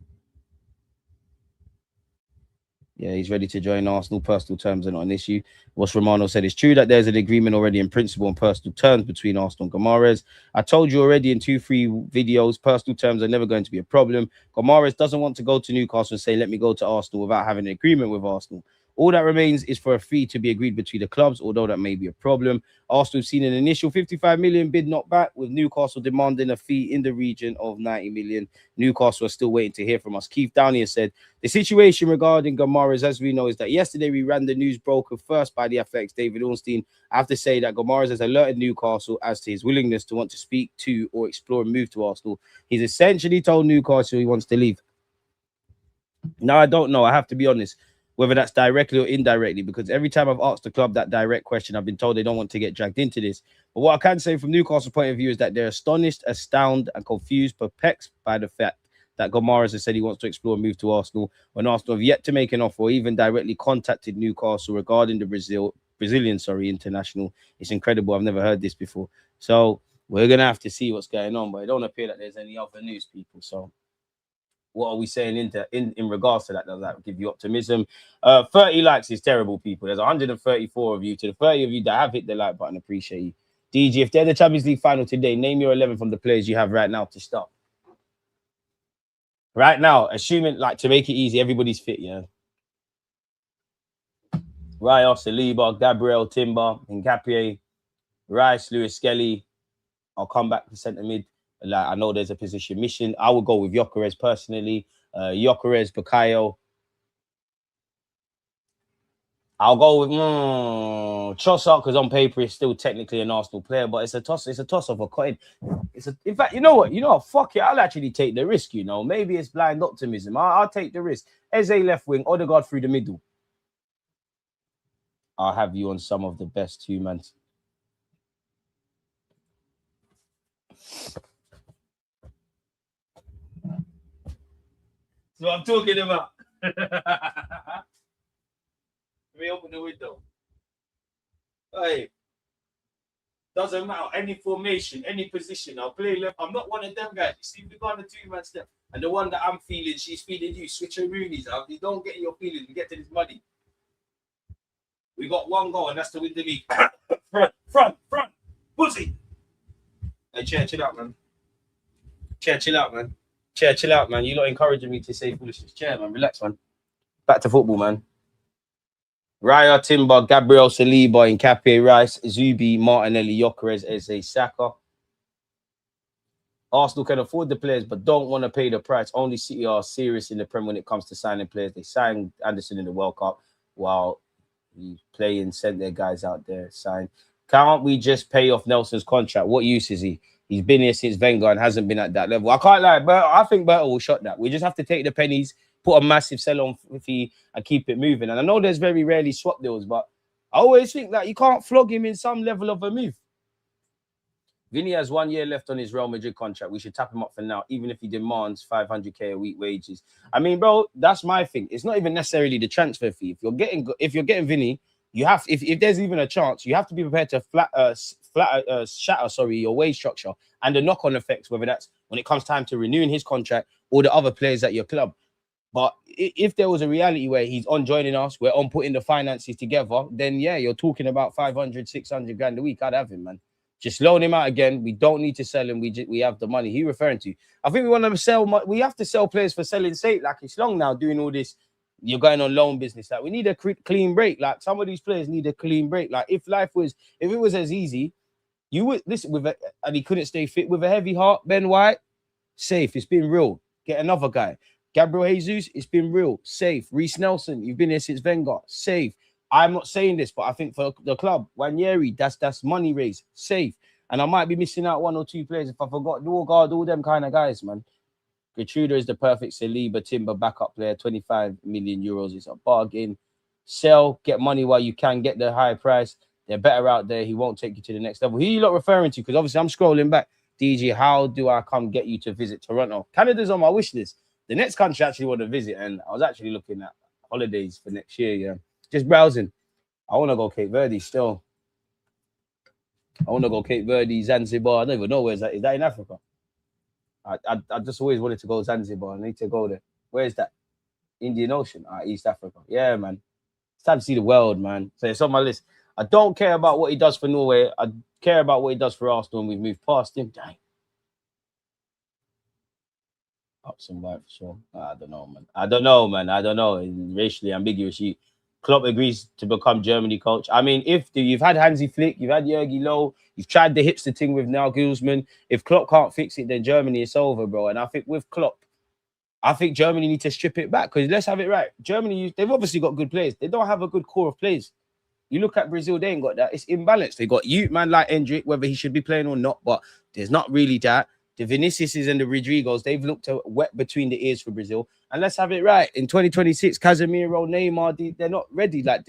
B: Yeah, he's ready to join Arsenal. Personal terms are not an issue. What Romano said is true that there's an agreement already in principle on personal terms between Arsenal and Guimarães. I told you already in 2-3 videos, personal terms are never going to be a problem. Guimarães doesn't want to go to Newcastle and say, let me go to Arsenal without having an agreement with Arsenal. All that remains is for a fee to be agreed between the clubs, although that may be a problem. Arsenal have seen an initial 55 million bid not back, with Newcastle demanding a fee in the region of 90 million. Newcastle are still waiting to hear from us. Keith Downey has said, the situation regarding Guimarães, as we know, is that yesterday we ran the news broker first by the Athletic's David Ornstein. I have to say that Guimarães has alerted Newcastle as to his willingness to want to speak to or explore a move to Arsenal. He's essentially told Newcastle he wants to leave. Now, I don't know. I have to be honest, whether that's directly or indirectly, because every time I've asked the club that direct question, I've been told they don't want to get dragged into this. But what I can say from Newcastle's point of view is that they're astonished, astounded, and confused, perplexed by the fact that Guimarães has said he wants to explore a move to Arsenal when Arsenal have yet to make an offer or even directly contacted Newcastle regarding the Brazilian international. It's incredible. I've never heard this before. So we're going to have to see what's going on, but it don't appear that there's any other news, people. So what are we saying in regards to that? Does that give you optimism? 30 likes is terrible, people. There's 134 of you. To the 30 of you that have hit the like button, appreciate you. DG, if they're the Champions League final today, name your 11 from the players you have right now to start. Right now, assuming, like, to make it easy, everybody's fit, yeah? Raya, Saliba, Gabriel, Timber, Ngapié, Rice, Lewis Skelly. I'll come back to centre mid. Like, I know there's a position mission. I would go with Gyökeres personally. Gyökeres, Bukayo. I'll go with Trossard, because on paper he's still technically an Arsenal player, but it's a toss of a coin. In fact, you know what? Fuck it. I'll actually take the risk, you know. Maybe it's blind optimism. I'll take the risk. Eze left wing, Odegaard through the middle. I'll have you on some of the best humans. So I'm talking about. Let me open the window. Hey, doesn't matter. Any formation, any position. I'll play left. I'm not one of them guys. You see, we got on the 2-man step. And the one that I'm feeling, she's feeling you. Switch her roonies out. You don't get your feelings. We get to this money. We got one goal, and that's to win the league. front. Pussy. Hey, Chair, chill out, man. Chair, chill out, man. Chair, chill out, man. You're not encouraging me to say foolishness. Chair, man. Relax, man. Back to football, man. Raya, Timber, Gabriel Saliba, Nkape, Rice, Zubi, Martinelli, Gyökeres, Eze, Saka. Arsenal can afford the players, but don't want to pay the price. Only City are serious in the Prem when it comes to signing players. They signed Anderson in the World Cup while he's playing, sent their guys out there, signed. Can't we just pay off Nelson's contract? What use is he? He's been here since Wenger and hasn't been at that level. I can't lie, but I think Berto will shot that. We just have to take the pennies, put a massive sell-on fee, and keep it moving. And I know there's very rarely swap deals, but I always think that you can't flog him in some level of a move. Vinny has 1 year left on his Real Madrid contract. We should tap him up for now, even if he demands 500k a week wages. I mean, bro, that's my thing. It's not even necessarily the transfer fee. If you're getting Vinny, you have. If there's even a chance, you have to be prepared to shatter your wage structure and the knock-on effects, whether that's when it comes time to renewing his contract or the other players at your club. But if there was a reality where he's on joining us, we're on putting the finances together, then yeah, you're talking about 500, 600 grand a week. I'd have him, man. Just loan him out again. We don't need to sell him. We have the money. He referring to. I think we want to sell. We have to sell players for selling sake. Like, it's long now doing all this. You're going on loan business. Like, we need a clean break. Like, some of these players need a clean break. Like, if it was as easy, you would listen and he couldn't stay fit with a heavy heart. Ben White, safe. It's been real. Get another guy. Gabriel Jesus, it's been real. Safe. Reece Nelson, you've been here since Wenger. Safe. I'm not saying this, but I think for the club, Wanyeri, that's money raised. Safe. And I might be missing out 1 or 2 players if I forgot Odegaard, all them kind of guys, man. Geertruida is the perfect Saliba Timber backup player. 25 million euros is a bargain. Sell, get money while you can, get the high price. They're better out there. He won't take you to the next level. Who are you lot referring to? Because obviously I'm scrolling back. DG, how do I come get you to visit Toronto? Canada's on my wish list. The next country I actually want to visit, and I was actually looking at holidays for next year, yeah. Just browsing. I want to go Cape Verde still. I want to go Cape Verde, Zanzibar. I don't even know where is that. Is that in Africa? I just always wanted to go Zanzibar. I need to go there. Where is that? Indian Ocean, East Africa. Yeah, man. It's time to see the world, man. So it's on my list. I don't care about what he does for Norway. I care about what he does for Arsenal, and we've moved past him. Dang. Up some white for sure. I don't know, man. I don't know. It's racially ambiguous. Klopp agrees to become Germany coach. I mean, if you've had Hansi Flick, you've had Jurgen Low, you've tried the hipster thing with Nagelsmann. If Klopp can't fix it, then Germany is over, bro. And I think with Klopp, I think Germany need to strip it back, because let's have it right. Germany, they've obviously got good players. They don't have a good core of players. You look at Brazil, they ain't got that. It's imbalanced. They got youth man like Endrick, whether he should be playing or not, but there's not really that. The Viniciuses and the Rodrigos, they've looked wet between the ears for Brazil. And let's have it right. In 2026, Casemiro, Neymar, they're not ready. Like,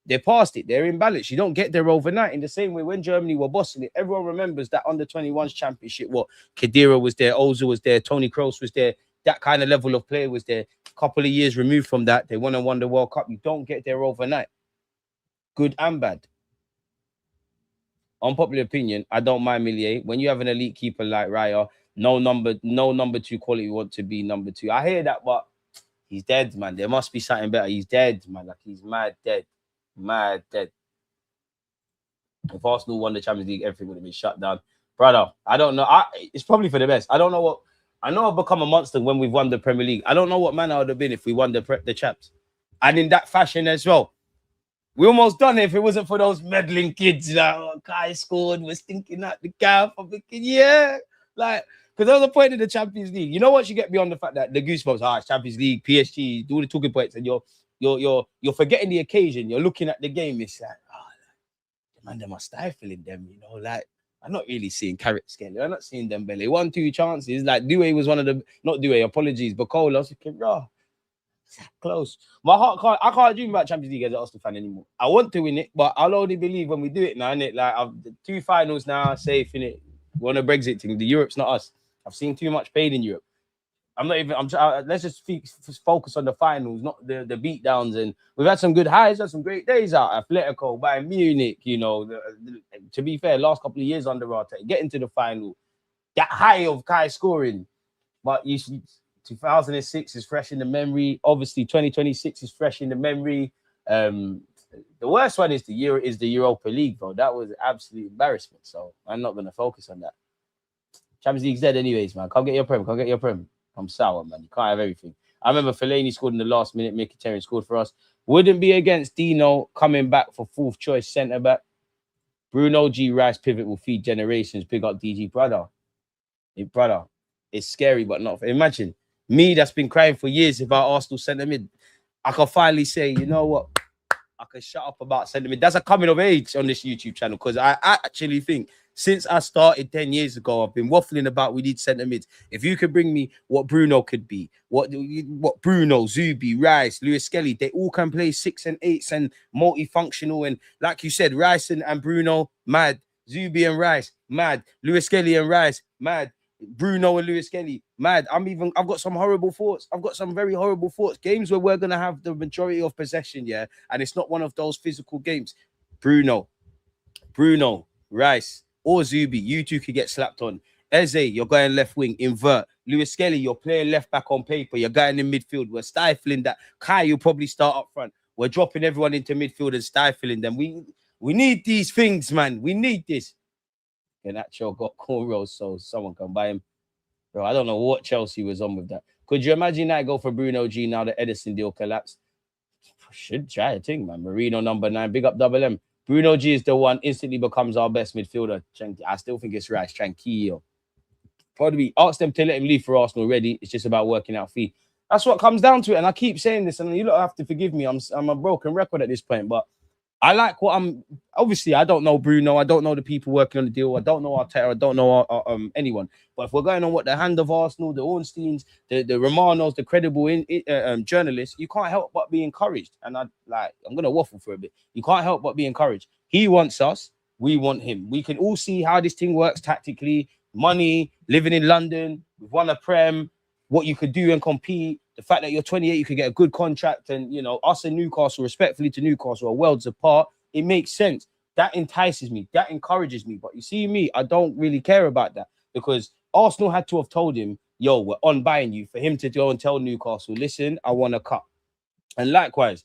B: they're past it. They're imbalanced. You don't get there overnight. In the same way, when Germany were bossing it, everyone remembers that under-21s championship. What? Khedira was there, Ozil was there, Toni Kroos was there. That kind of level of player was there. A couple of years removed from that, they won and won the World Cup. You don't get there overnight. Good and bad. Unpopular opinion, I don't mind Millier. When you have an elite keeper like Raya, no number 2 quality want to be number 2. I hear that, but he's dead, man. There must be something better. He's dead, man. Like, he's mad dead. Mad dead. If Arsenal won the Champions League, everything would have been shut down. Brother, I don't know. It's probably for the best. I don't know what. I know I've become a monster when we've won the Premier League. I don't know what man I would have been if we won the Chaps. And in that fashion as well. We almost done it if it wasn't for those meddling kids. Like, oh, Kai scored, we're stinking at the calf. I'm thinking, yeah. Like, because there was a point in the Champions League. You know what? You get beyond the fact that the goosebumps, it's Champions League, PSG, do all the talking points, and you're forgetting the occasion. You're looking at the game. It's like, man, them are stifling them, you know. Like, I'm not really seeing carrot skin. I'm not seeing them belly. 1-2 chances. Like, Doué was one of the, not Doué, apologies, but Cole, I was thinking, bro. Close. My heart can't. I can't dream about Champions League as an Arsenal fan anymore. I want to win it, but I'll only believe when we do it now. Innit? Like, the 2 finals now, safe in it. We're on a Brexit thing. The Europe's not us. I've seen too much pain in Europe. I'm not even. Let's just focus on the finals, not the beat downs. And we've had some good highs, had some great days out. Atletico, Bayern Munich. You know, to be fair, last couple of years under Arteta, getting to the final, that high of Kai scoring. But 2006 is fresh in the memory. Obviously, 2026 is fresh in the memory. The worst one is the Europa League, bro. That was an absolute embarrassment. So I'm not gonna focus on that. Champions League's dead, anyways, man. Come get your prem. Come get your prem. I'm sour, man. You can't have everything. I remember Fellaini scored in the last minute. Mkhitaryan scored for us. Wouldn't be against Dino coming back for fourth choice centre back. Bruno G. Rice pivot will feed generations. Big up DG, brother. Hey, brother. It's scary, but not. Imagine me that's been crying for years about Arsenal centre mid. I can finally say, you know what? I can shut up about centre mid. That's a coming of age on this YouTube channel because I actually think since I started 10 years ago, I've been waffling about we need centre mids. If you could bring me what Bruno could be, what Bruno, Zubi, Rice, Lewis Skelly, they all can play 6 and 8s and multifunctional. And like you said, Rice and Bruno, mad. Zubi and Rice, mad. Lewis Skelly and Rice, mad. Bruno and Lewis Skelly, mad. I've got some horrible thoughts. I've got some very horrible thoughts. Games where we're gonna have the majority of possession, yeah, and it's not one of those physical games. Bruno, Rice, or Zubi, you two could get slapped on. Eze, you're going left wing, invert. Lewis Skelly, you're playing left back on paper. You're going in midfield. We're stifling that. Kai, you'll probably start up front. We're dropping everyone into midfield and stifling them. We need these things, man. We need this. And Nacho got cornrows, so someone can buy him. Bro, I don't know what Chelsea was on with that. Could you imagine that go for Bruno G now the Edison deal collapsed? Should try a thing, man. Marino number 9, big up double M. Bruno G is the one, instantly becomes our best midfielder. I still think it's Rice, Tranquillo. Probably ask them to let him leave for Arsenal already. It's just about working out fee. That's what comes down to it. And I keep saying this, and you don't have to forgive me. I'm a broken record at this point, but I like what I'm. Obviously, I don't know Bruno. I don't know the people working on the deal. I don't know Arteta. I don't know anyone. But if we're going on what the hand of Arsenal, the Ornsteins, the Romanos, the credible journalists, you can't help but be encouraged. And I'm gonna waffle for a bit. You can't help but be encouraged. He wants us. We want him. We can all see how this thing works tactically. Money, living in London, we've won a Prem. What you could do and compete. The fact that you're 28, you could get a good contract, and you know us and Newcastle, respectfully to Newcastle, are worlds apart. It makes sense. That entices me. That encourages me. But you see me, I don't really care about that because Arsenal had to have told him, "Yo, we're on buying you." For him to go and tell Newcastle, "Listen, I want a cut." And likewise,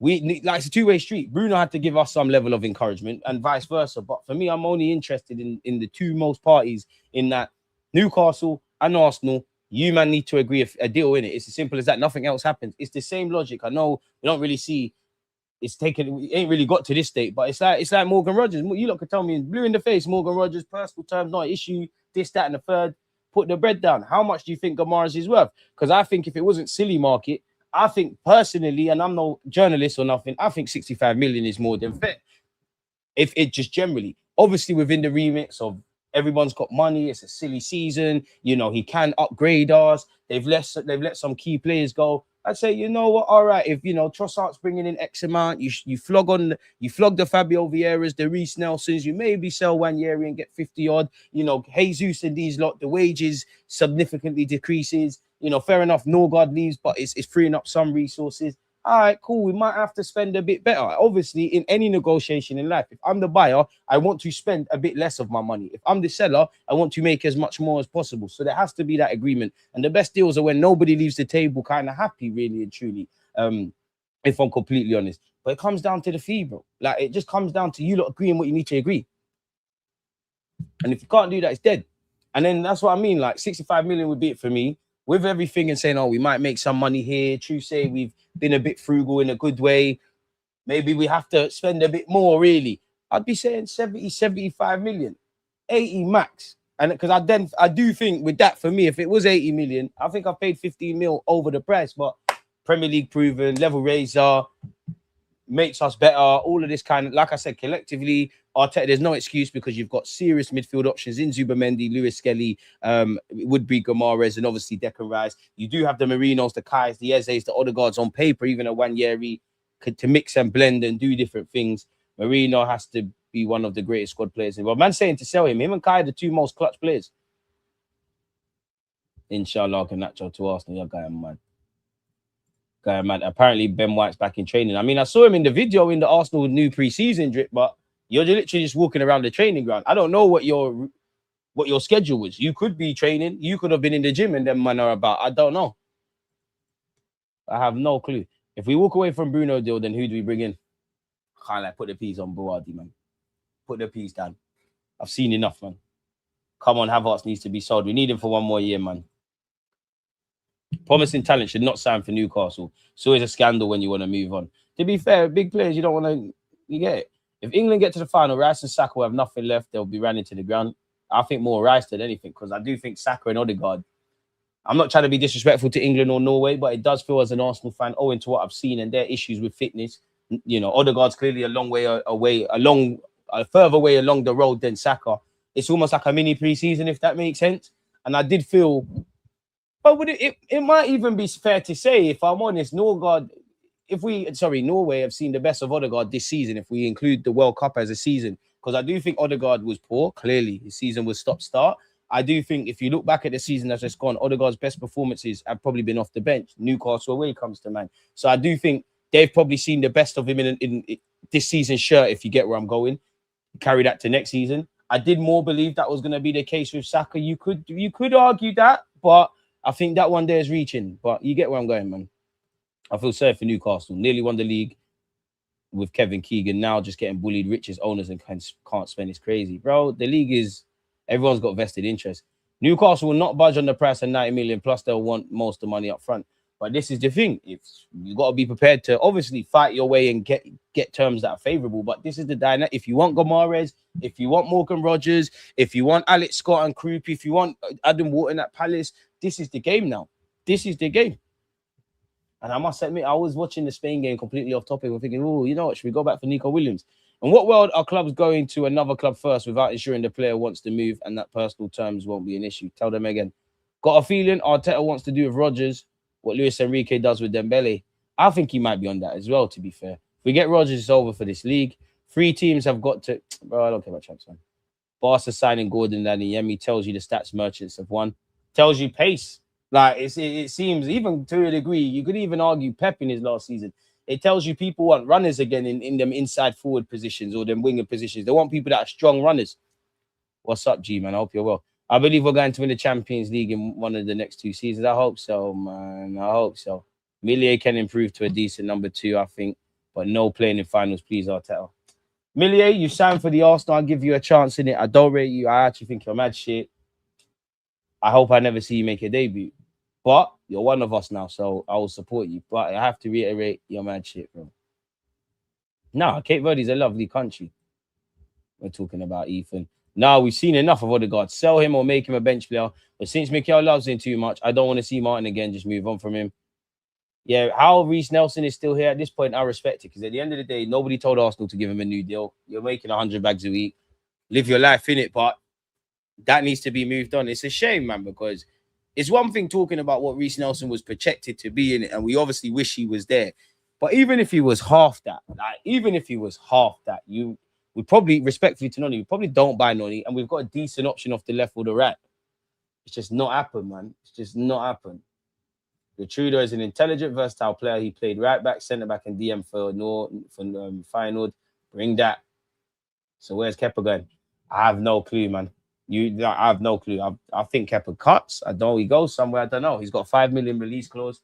B: it's a two-way street. Bruno had to give us some level of encouragement, and vice versa. But for me, I'm only interested in the two most parties in that Newcastle and Arsenal. You man need to agree a deal in it. It's as simple as that. Nothing else happens. It's the same logic. I know we don't really see. We ain't really got to this state, but it's like Morgan Rogers. You lot could tell me in blue in the face, Morgan Rogers, personal terms, not an issue, this, that, and the third. Put the bread down. How much do you think Guimarães is worth? Because I think if it wasn't silly market, I think personally, and I'm no journalist or nothing, I think 65 million is more than fair. If it just generally, obviously within the remix of everyone's got money, it's a silly season, you know, he can upgrade us. They've let some key players go. I'd say, you know what, all right, if you know Trossard's bringing in X amount, you flog the Fabio Vieiras, the Reece Nelsons, you maybe sell Wanyeri and get 50 odd, you know, Jesus and these lot, the wages significantly decreases, you know, fair enough, Norgard leaves, but it's freeing up some resources. All right, cool. We might have to spend a bit better. Obviously, in any negotiation in life, if I'm the buyer, I want to spend a bit less of my money. If I'm the seller, I want to make as much more as possible. So there has to be that agreement. And the best deals are when nobody leaves the table kind of happy, really and truly, if I'm completely honest. But it comes down to the fee, bro. Like, it just comes down to you lot agreeing what you need to agree. And if you can't do that, it's dead. And then that's what I mean. Like, 65 million would be it for me. With everything and saying, oh, we might make some money here. True say we've been a bit frugal in a good way. Maybe we have to spend a bit more, really. I'd be saying 70, 75 million, 80 max. And because I do think with that, for me, if it was 80 million, I think I paid 15 mil over the price. But Premier League proven, level raiser, makes us better, all of this kind of, like I said, collectively, Arteta, there's no excuse because you've got serious midfield options in Zubamendi, Lewis Skelly, would be Guimarães, and obviously Declan Rice. You do have the Marinos, the Kais, the Ezes, the Odegaards on paper, even a Wanyeri, to mix and blend and do different things. Marino has to be one of the greatest squad players. Well, man's saying to sell him and Kai are the two most clutch players. Inshallah, Garnacho to Arsenal. You're going mad. Going mad. Apparently, Ben White's back in training. I mean, I saw him in the video in the Arsenal new pre-season drip, but you're literally just walking around the training ground. I don't know what your schedule was. You could be training. You could have been in the gym and them man are about. I don't know. I have no clue. If we walk away from Bruno deal, then who do we bring in? Can't like put the peas on Buardi, man. Put the peas down. I've seen enough, man. Come on, Havertz needs to be sold. We need him for one more year, man. Promising talent should not sign for Newcastle. It's always a scandal when you want to move on. To be fair, big players, you don't want to... You get it. If England get to the final, Rice and Saka will have nothing left. They'll be ran into the ground. I think more Rice than anything, because I do think Saka and Odegaard... I'm not trying to be disrespectful to England or Norway, but it does feel as an Arsenal fan, owing to what I've seen and their issues with fitness. You know, Odegaard's clearly a long way away, a further way along the road than Saka. It's almost like a mini pre-season, if that makes sense. And I did feel, but would it might even be fair to say, if I'm honest, Norway have seen the best of Odegaard this season, if we include the World Cup as a season, because I do think Odegaard was poor. Clearly, his season was stop-start. I do think if you look back at the season that's just gone, Odegaard's best performances have probably been off the bench. Newcastle away comes to mind. So I do think they've probably seen the best of him in this season's shirt, if you get where I'm going. Carry that to next season. I did more believe that was going to be the case with Saka. You could argue that, but I think that one there is reaching. But you get where I'm going, man. I feel sorry for Newcastle. Nearly won the league with Kevin Keegan. Now just getting bullied rich as owners and can't spend. It's crazy. Bro, the league is... Everyone's got vested interest. Newcastle will not budge on the price of 90 million, plus they'll want most of the money up front. But this is the thing. You got to be prepared to obviously fight your way and get terms that are favorable. But this is the dynamic. If you want Guimarães, if you want Morgan Rogers, if you want Alex Scott and Krupp, if you want Adam Wharton at Palace, this is the game now. This is the game. And I must admit, I was watching the Spain game completely off topic. I'm thinking, oh, you know what? Should we go back for Nico Williams? In what world are clubs going to another club first without ensuring the player wants to move and that personal terms won't be an issue? Tell them again. Got a feeling Arteta wants to do with Rodgers what Luis Enrique does with Dembele. I think he might be on that as well, to be fair. If we get Rodgers, it's over for this league. 3 teams have got to... Bro, I don't care about champs, man. Barca signing Gordon and Yemi tells you the stats merchants have won. Tells you pace. Like, it seems, even to a degree, you could even argue Pep in his last season. It tells you people want runners again in them inside forward positions or them winger positions. They want people that are strong runners. What's up, G, man? I hope you're well. I believe we're going to win the Champions League in one of the next 2 seasons. I hope so, man. I hope so. Millie can improve to a decent number 2, I think. But no playing in finals, please, Arteta. Millie, you signed for the Arsenal. I'll give you a chance in it. I don't rate you. I actually think you're mad shit. I hope I never see you make a debut. But you're one of us now, so I will support you. But I have to reiterate, you're mad shit, bro. No, Cape Verde is a lovely country. We're talking about Ethan. No, we've seen enough of Odegaard. Sell him or make him a bench player. But since Mikel loves him too much, I don't want to see Martin again. Just move on from him. Yeah, how Reece Nelson is still here at this point, I respect it. Because at the end of the day, nobody told Arsenal to give him a new deal. You're making 100 bags a week. Live your life in it, but that needs to be moved on. It's a shame, man, because it's one thing talking about what Reece Nelson was projected to be in it, and we obviously wish he was there. But even if he was half that, you would probably, respectfully to Noni, we probably don't buy Noni, and we've got a decent option off the left or the right. It's just not happened, man. It's just not happened. Geertruida is an intelligent, versatile player. He played right back, centre back, and DM for Feyenoord. Bring that. So where's Kepa going? I have no clue, man. I have no clue. I think Kepa cuts. I know he goes somewhere. I don't know. He's got a 5 million release clause.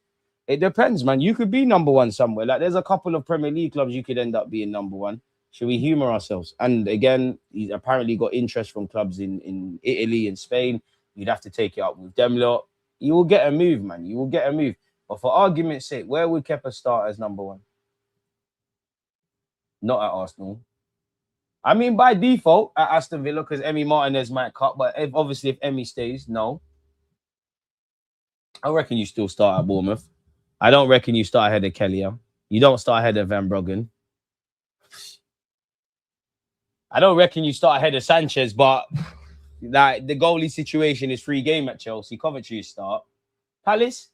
B: It depends, man. You could be number 1 somewhere. Like, there's a couple of Premier League clubs you could end up being number 1. Should we humour ourselves? And again, he's apparently got interest from clubs in Italy and Spain. You'd have to take it up with them lot. You will get a move, man. You will get a move. But for argument's sake, where would Kepa start as number 1? Not at Arsenal. I mean, by default, at Aston Villa, because Emi Martinez might cut. But obviously, if Emi stays, no. I reckon you still start at Bournemouth. I don't reckon you start ahead of Kelly. You don't start ahead of Van Bruggen. I don't reckon you start ahead of Sanchez, but like, the goalie situation is free game at Chelsea. Coventry start. Palace,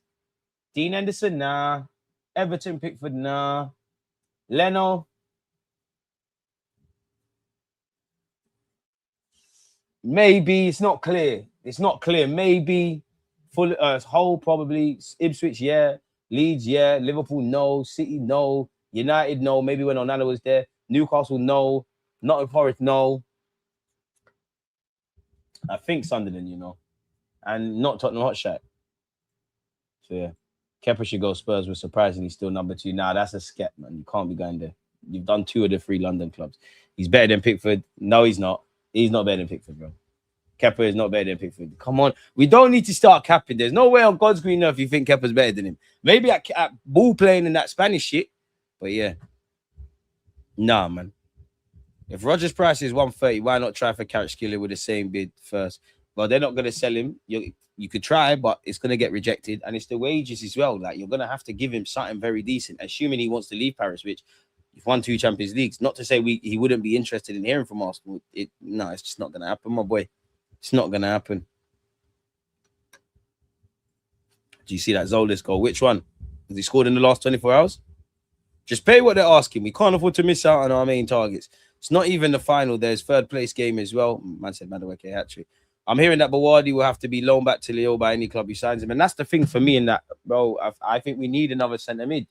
B: Dean Henderson, nah. Everton, Pickford, nah. Leno. Maybe. It's not clear. Maybe Hull probably, Ipswich, yeah. Leeds, yeah. Liverpool, no. City, no. United, no. Maybe when Onana was there. Newcastle, no. Nottingham Forest, no. I think Sunderland, you know. And not Tottenham Hotspur. So, yeah. Kepa should go Spurs, was surprisingly still number 2. Nah, that's a skep, man. You can't be going there. You've done 2 of the 3 London clubs. He's better than Pickford. No, he's not. He's not better than Pickford, bro. Kepa is not better than Pickford. Come on. We don't need to start capping. There's no way on God's green earth you think Kepa's better than him. Maybe at ball playing and that Spanish shit. But yeah. Nah, man. If Rogers' price is 130, why not try for Kvaratskhelia with the same bid first? Well, they're not going to sell him. You could try, but it's going to get rejected. And it's the wages as well. Like, you're going to have to give him something very decent, assuming he wants to leave Paris, which he's won 2 Champions Leagues. Not to say he wouldn't be interested in hearing from Arsenal. No, it's just not going to happen, my boy. It's not going to happen. Do you see that Tzolis goal? Which one? Has he scored in the last 24 hours? Just pay what they're asking. We can't afford to miss out on our main targets. It's not even the final. There's 3rd place game as well. Man said Madueke hat-trick. I'm hearing that Bawardi will have to be loaned back to Lille by any club who signs him. And that's the thing for me in that, bro. I think we need another centre mid.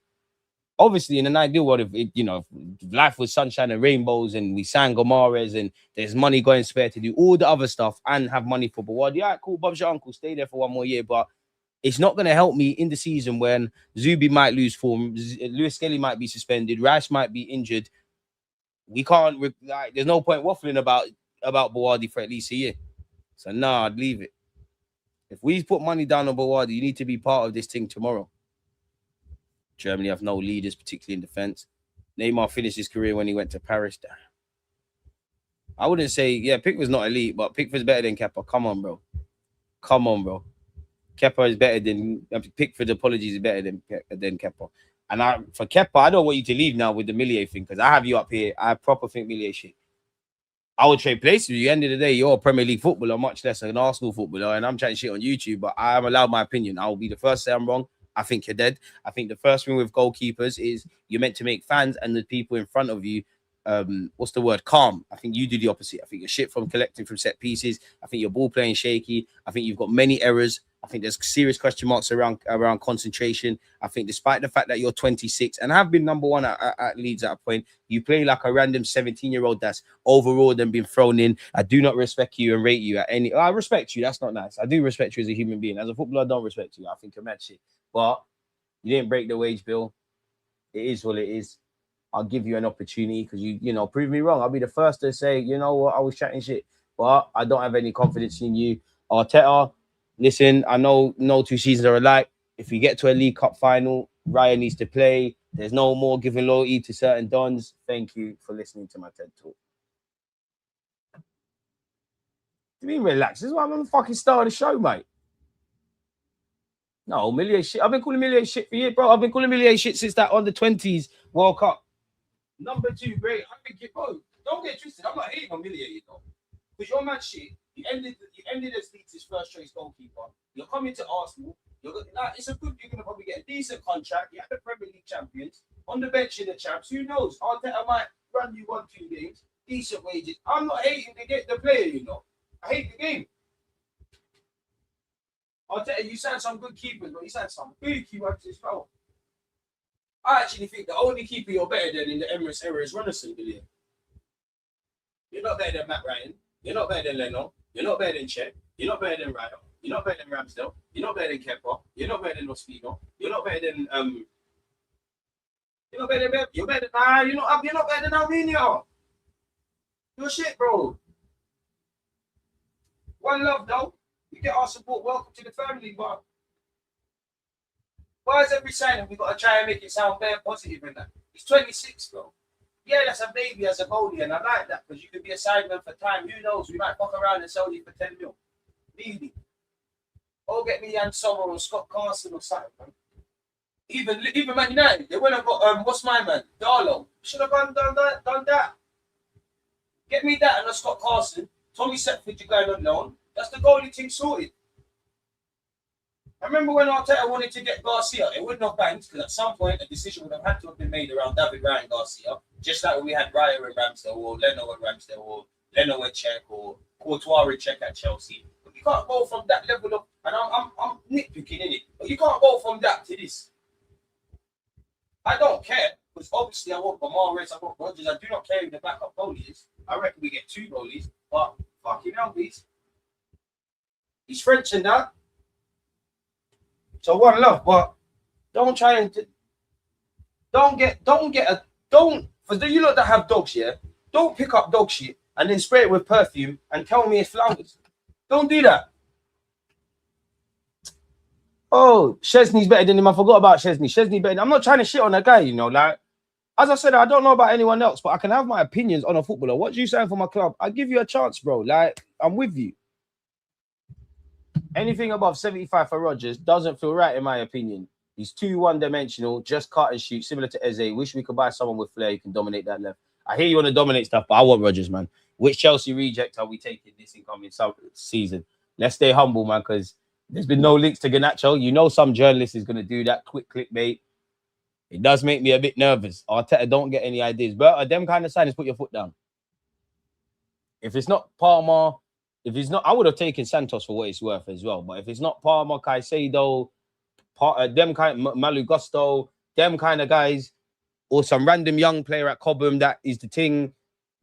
B: Obviously, in an ideal world, if life was sunshine and rainbows and we signed Guimarães and there's money going spare to do all the other stuff and have money for Bawardi. All right, cool. Bob's your uncle. Stay there for 1 more year. But it's not going to help me in the season when Zubi might lose form. Lewis Skelly might be suspended. Rice might be injured. We can't, there's no point waffling about Bawardi for at least a year. So, nah, I'd leave it. If we put money down on Bawardi, you need to be part of this thing tomorrow. Germany have no leaders, particularly in defense. Neymar finished his career when he went to Paris. I wouldn't say, yeah, Pickford's not elite, but Pickford's better than Kepa. Come on, bro. Come on, bro. Kepa is better than Pickford. Apologies, is better than Kepa. And for Kepa, I don't want you to leave now with the Millier thing because I have you up here. I proper think Millier shit. I would trade places with you. End of the day, you're a Premier League footballer, much less an Arsenal footballer, and I'm chatting shit on YouTube, but I am allowed my opinion. I will be the first to say I'm wrong. I think you're dead. I think the first thing with goalkeepers is you're meant to make fans and the people in front of you, what's the word? Calm. I think you do the opposite. I think you're shit from collecting from set pieces. I think your ball playing shaky. I think you've got many errors. I think there's serious question marks around concentration. I think despite the fact that you're 26 and have been number 1 at Leeds at a point, you play like a random 17-year-old that's overawed and been thrown in. I do not respect you and rate you at any... I respect you. That's not nice. I do respect you as a human being. As a footballer, I don't respect you. I think you're mad shit. But you didn't break the wage bill. It is what it is. I'll give you an opportunity because you prove me wrong. I'll be the first to say, you know what, I was chatting shit. But I don't have any confidence in you. Arteta, listen, I know no 2 seasons are alike. If we get to a League Cup final, Ryan needs to play. There's no more giving loyalty to certain dons. Thank you for listening to my TED Talk. What do you mean relax? This is why I'm on the fucking start of the show, mate. No, Millier shit. I've been calling Millier shit for years, bro. I've been calling Millier shit since that under-20s World Cup. Number 2, great. I think it, bro. Don't get twisted. I'm not hating on Millier, you know. Because your man shit, you ended as Leeds' first choice goalkeeper. You're coming to Arsenal. You're going to probably get a decent contract. You have the Premier League champions on the bench in the champs. Who knows? Arteta might run you 1-2 games, decent wages. I'm not hating the player, you know. I hate the game. Arteta, you signed some good keepers, but you signed some good keepers as well. I actually think the only keeper you're better than in the Emirates era is Runnison, Billy. You're not better than Matt Ryan. You're not better than Leno. You're not better than Cech. You're not better than Ryder. You're not better than Ramsdale. You're not better than Kepa. You're not better than Ospino. You're not better than You're not better than You're better than you're not better than Almunia. You're shit, bro. One love though. You get our support. Welcome to the family, but why is every signing we got to try and make it sound very positive in that? He's 26, bro. Yeah, that's a baby as a goalie, and I like that because you could be a sideman for time. Who knows? We might fuck around and sell you for 10 mil. Really. Or get me Jan Sommer or Scott Carson or something, man. Even Man United, they went and got what's my man? Darlow. Should have done that. Get me that and a Scott Carson. Tommy Setford, you're going on loan. That's the goalie team sorted. I remember when Arteta wanted to get Garcia, it wouldn't have banked because at some point a decision would have had to have been made around David Raya and Garcia, just like when we had Raya and Ramsdale or Leno and Ramsdale or Leno and Cech or Courtois and Cech at Chelsea. But we can't go from that level of, and I'm nitpicking in it, but you can't go from that to this. I don't care, because obviously I want Guimarães, I want Rodgers. I do not care who the backup goalie is. I reckon we get 2 goalies, but fucking hell, please. He's French and that. So one love, but don't try and for you lot that have dogs, yeah, don't pick up dog shit and then spray it with perfume and tell me it's flowers. Don't do that. Oh, Chesney's better than him. I forgot about Chesney. Chesney better. I'm not trying to shit on a guy, you know. Like, as I said, I don't know about anyone else, but I can have my opinions on a footballer. What you saying for my club? I give you a chance, bro. Like, I'm with you. Anything above 75 for Rodgers doesn't feel right, in my opinion. He's too one-dimensional, just cut and shoot, similar to Eze. Wish we could buy someone with flair who can dominate that left. I hear you want to dominate stuff, but I want Rodgers, man. Which Chelsea reject are we taking this incoming season? Let's stay humble, man, because there's been no links to Garnacho. You know some journalist is going to do that quick clickbait. It does make me a bit nervous. Arteta don't get any ideas. But them kind of signings, put your foot down. If it's not Palmer, if it's not, I would have taken Santos for what it's worth as well. But if it's not Palmer, Caicedo, them kind of Malu Gusto, them kind of guys, or some random young player at Cobham that is the thing,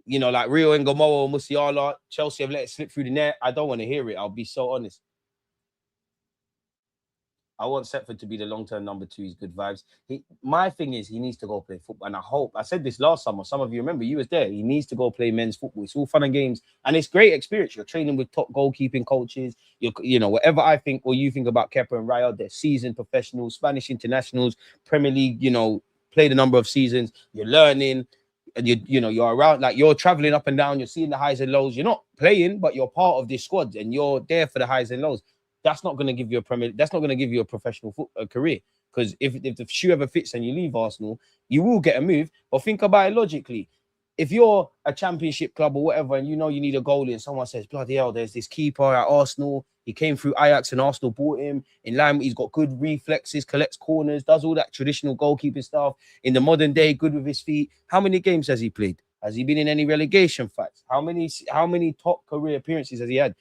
B: you know, like Rio Ngomoro or Musiala, Chelsea have let it slip through the net. I don't want to hear it. I'll be so honest. I want Setford to be the long-term number 2. He's good vibes. My thing is he needs to go play football. And I said this last summer. Some of you remember, you was there. He needs to go play men's football. It's all fun and games. And it's great experience. You're training with top goalkeeping coaches. You know, whatever I think or you think about Kepa and Raya, they're seasoned professionals, Spanish internationals, Premier League, you know, played a number of seasons. You're learning. And you're around, like you're traveling up and down. You're seeing the highs and lows. You're not playing, but you're part of this squad and you're there for the highs and lows. That's not going to give you that's not going to give you a professional career. Because if the shoe ever fits and you leave Arsenal, you will get a move. But think about it logically. If you're a championship club or whatever, and you know you need a goalie, and someone says, bloody hell, there's this keeper at Arsenal. He came through Ajax and Arsenal bought him. In line, he's got good reflexes, collects corners, does all that traditional goalkeeping stuff. In the modern day, good with his feet. How many games has he played? Has he been in any relegation fights? How many top career appearances has he had?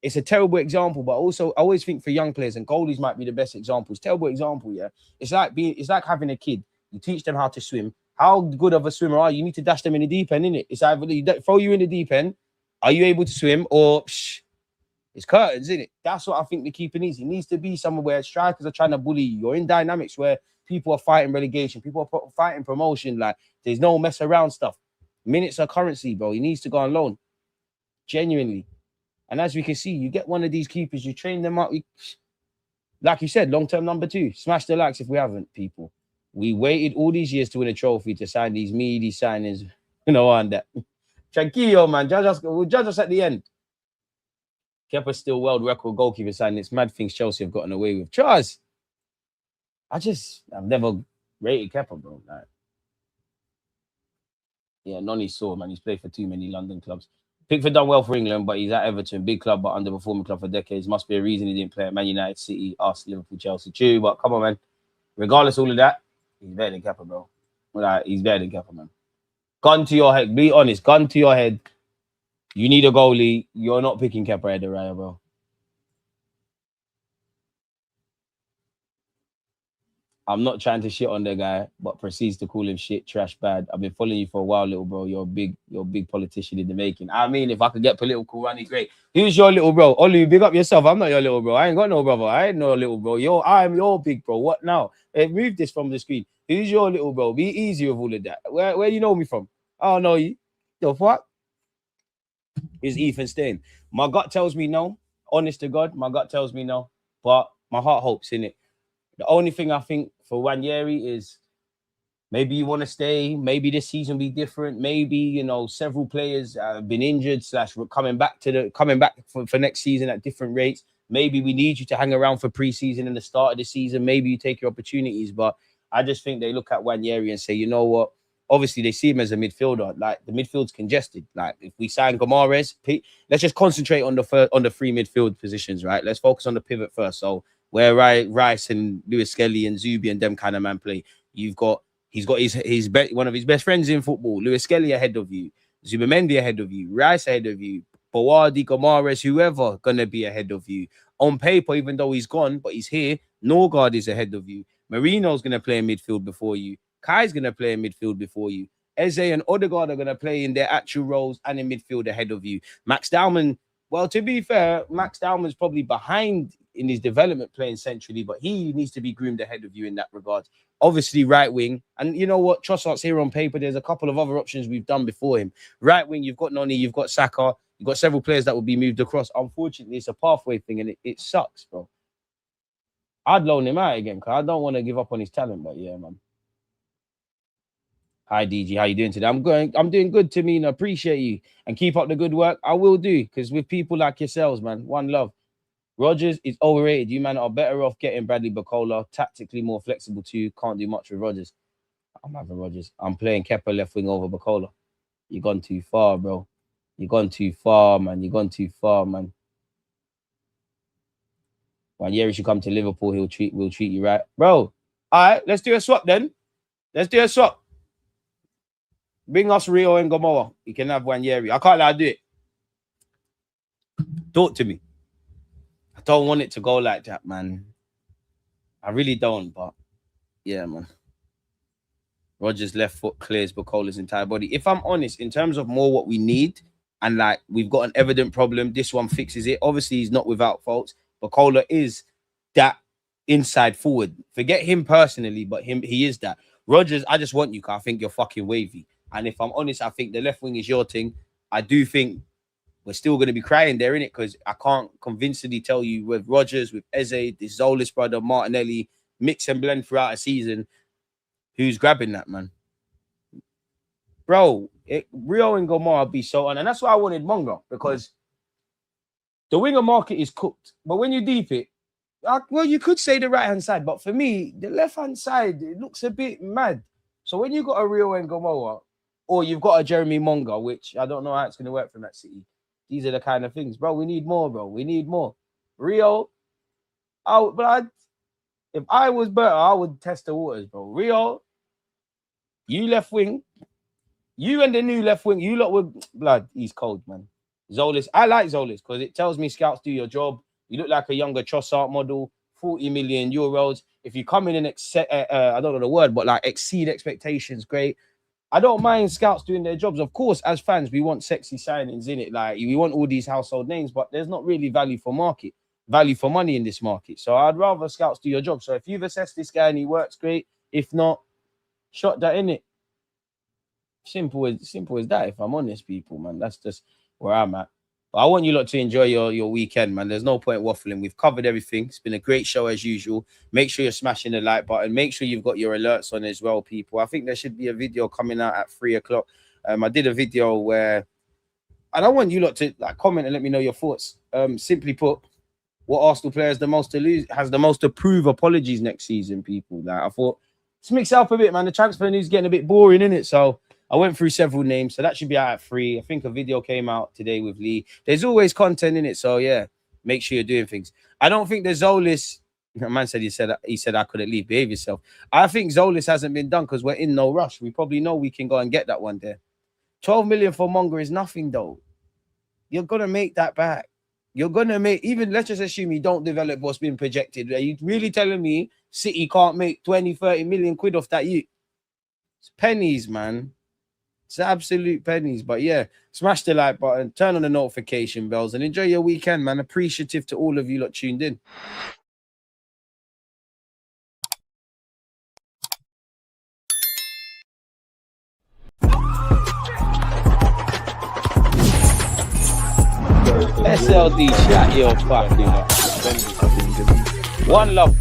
B: It's a terrible example, but also I always think for young players, and goalies might be the best examples. Terrible example, yeah. It's like having a kid. You teach them how to swim. How good of a swimmer are you? You need to dash them in the deep end, innit? It's either you throw you in the deep end, are you able to swim, or it's curtains, innit? That's what I think the keeper needs. He needs to be somewhere where strikers are trying to bully you. You're in dynamics where people are fighting relegation, people are fighting promotion. Like there's no mess around stuff. Minutes are currency, bro. He needs to go on loan. Genuinely. And as we can see, you get one of these keepers, you train them up. Like you said, long-term number 2. Smash the likes if we haven't, people. We waited all these years to win a trophy to sign these meaty signings. You know, on that. Tranquillo, man. We'll judge us at the end. Kepa's still world record goalkeeper signing. It's mad things Chelsea have gotten away with. Charles, I've never rated Kepa, bro. Like, yeah, Nonny saw, man. He's played for too many London clubs. Pickford done well for England, but he's at Everton, big club, but underperforming club for decades. Must be a reason he didn't play at Man United, City, Arsenal, Liverpool, Chelsea. True, but come on, man. Regardless of all of that, he's better than Kepa, bro. Like, he's better than Kepa, man. Gun to your head. Be honest. Gun to your head. You need a goalie. You're not picking Kepa at the Raya, bro. I'm not trying to shit on the guy, but proceeds to call him shit, trash, bad. I've been following you for a while, little bro. You're a big politician in the making. I mean, if I could get political, Ronnie, great. Who's your little bro? Ollie, big up yourself. I'm not your little bro. I ain't got no brother. I ain't no little bro. I'm your big bro. What now? Hey, move this from the screen. Who's your little bro? Be easy with all of that. Where you know me from? I don't know you. The fuck? Is Ethan Stain? My gut tells me no. Honest to God, my gut tells me no. But my heart hopes in it. The only thing I think for Ranieri is maybe you want to stay. Maybe this season will be different. Maybe, you know, several players have been injured / coming back for next season at different rates. Maybe we need you to hang around for preseason and the start of the season. Maybe you take your opportunities. But I just think they look at Ranieri and say, you know what? Obviously, they see him as a midfielder. Like, the midfield's congested. Like, if we sign Guimarães, let's just concentrate on the 3 midfield positions, right? Let's focus on the pivot first. So where Rice and Lewis Skelly and Zubi and them kind of man play, he's got one of his best friends in football, Lewis Skelly ahead of you, Zubimendi ahead of you, Rice ahead of you, Boadi, Guimarães, whoever gonna be ahead of you. On paper, even though he's gone, but he's here, Norgard is ahead of you. Marino's gonna play in midfield before you. Kai's gonna play in midfield before you. Eze and Odegaard are gonna play in their actual roles and in midfield ahead of you. Max Dowman, well, to be fair, Max Dowman's probably behind in his development playing centrally, but he needs to be groomed ahead of you in that regard. Obviously, right wing. And you know what? Trossard's here on paper. There's a couple of other options we've done before him. Right wing, you've got Noni, you've got Saka, you've got several players that will be moved across. Unfortunately, it's a pathway thing and it sucks, bro. I'd loan him out again because I don't want to give up on his talent, but yeah, man. Hi, DG. How you doing today? I'm doing good, Tamina. Appreciate you. And keep up the good work. I will do, because with people like yourselves, man, one love. Rodgers is overrated. You, man, are better off getting Bradley Bacola. Tactically more flexible too. Can't do much with Rodgers. I'm having Rodgers. I'm playing Kepa left wing over Bacola. You've gone too far, bro. You've gone too far, man. You've gone too far, man. When Yeri should come to Liverpool, we'll treat you right. Bro, all right, let's do a swap then. Let's do a swap. Bring us Rio and Gomorrah. You can have Wanyeri. I can't let her do it. Talk to me. I don't want it to go like that, man. I really don't, but yeah, man. Rodgers' left foot clears Bacola's entire body. If I'm honest, in terms of more what we need, and like we've got an evident problem, this one fixes it. Obviously, he's not without faults. Bacola is that inside forward. Forget him personally, but he is that. Rodgers, I just want you, because I think you're fucking wavy. And if I'm honest, I think the left wing is your thing. I do think we're still going to be crying there, innit? Because I can't convincingly tell you with Rodgers, with Eze, the Tzolis brother, Martinelli, mix and blend throughout a season, who's grabbing that, man? Bro, Rio and Gomorrah be so on. And that's why I wanted Monga, because the winger market is cooked. But when you deep it, well, you could say the right-hand side. But for me, the left-hand side, it looks a bit mad. So when you got a Rio and Gomorrah, or you've got a Jeremy Monga, which I don't know how it's going to work from that City. These are the kind of things. Bro, we need more, bro. We need more. Rio, if I was better, I would test the waters, bro. Rio, you left wing. You and the new left wing, you lot were blood. He's cold, man. Tzolis, I like Tzolis because it tells me scouts do your job. You look like a younger Trossard model, 40 million euros. If you come in and I don't know the word, but like exceed expectations, great. I don't mind scouts doing their jobs. Of course, as fans, we want sexy signings in it. Like we want all these household names, but there's not really value for money in this market. So I'd rather scouts do your job. So if you've assessed this guy and he works, great. If not, shot that in it. Simple as that. If I'm honest, people, man, that's just where I'm at. But I want you lot to enjoy your weekend, man. There's no point waffling. We've covered everything. It's been a great show as usual. Make sure you're smashing the like button. Make sure you've got your alerts on as well, people. I think there should be a video coming out at 3 o'clock. I did a video where, and I want you lot to like comment and let me know your thoughts. Simply put, what Arsenal player has the most to lose, has the most to prove apologies next season, people. Like I thought, let's mix it up a bit, man. The transfer news is getting a bit boring, isn't it? So I went through several names, so that should be out at 3. I think a video came out today with Lee. There's always content in it, so yeah, make sure you're doing things. I don't think the Tzolis, man said he said I couldn't leave. Behave yourself. I think Tzolis hasn't been done because we're in no rush. We probably know we can go and get that one there. 12 million for Monga is nothing though. You're gonna make that back. You're gonna make, even let's just assume you don't develop what's been projected. Are you really telling me City can't make 20, 30 million quid off that? It's pennies, man. It's absolute pennies. But yeah, smash the like button, turn on the notification bells, and enjoy your weekend, man. Appreciative to all of you lot tuned in. SLD, shut your fucking up. One love.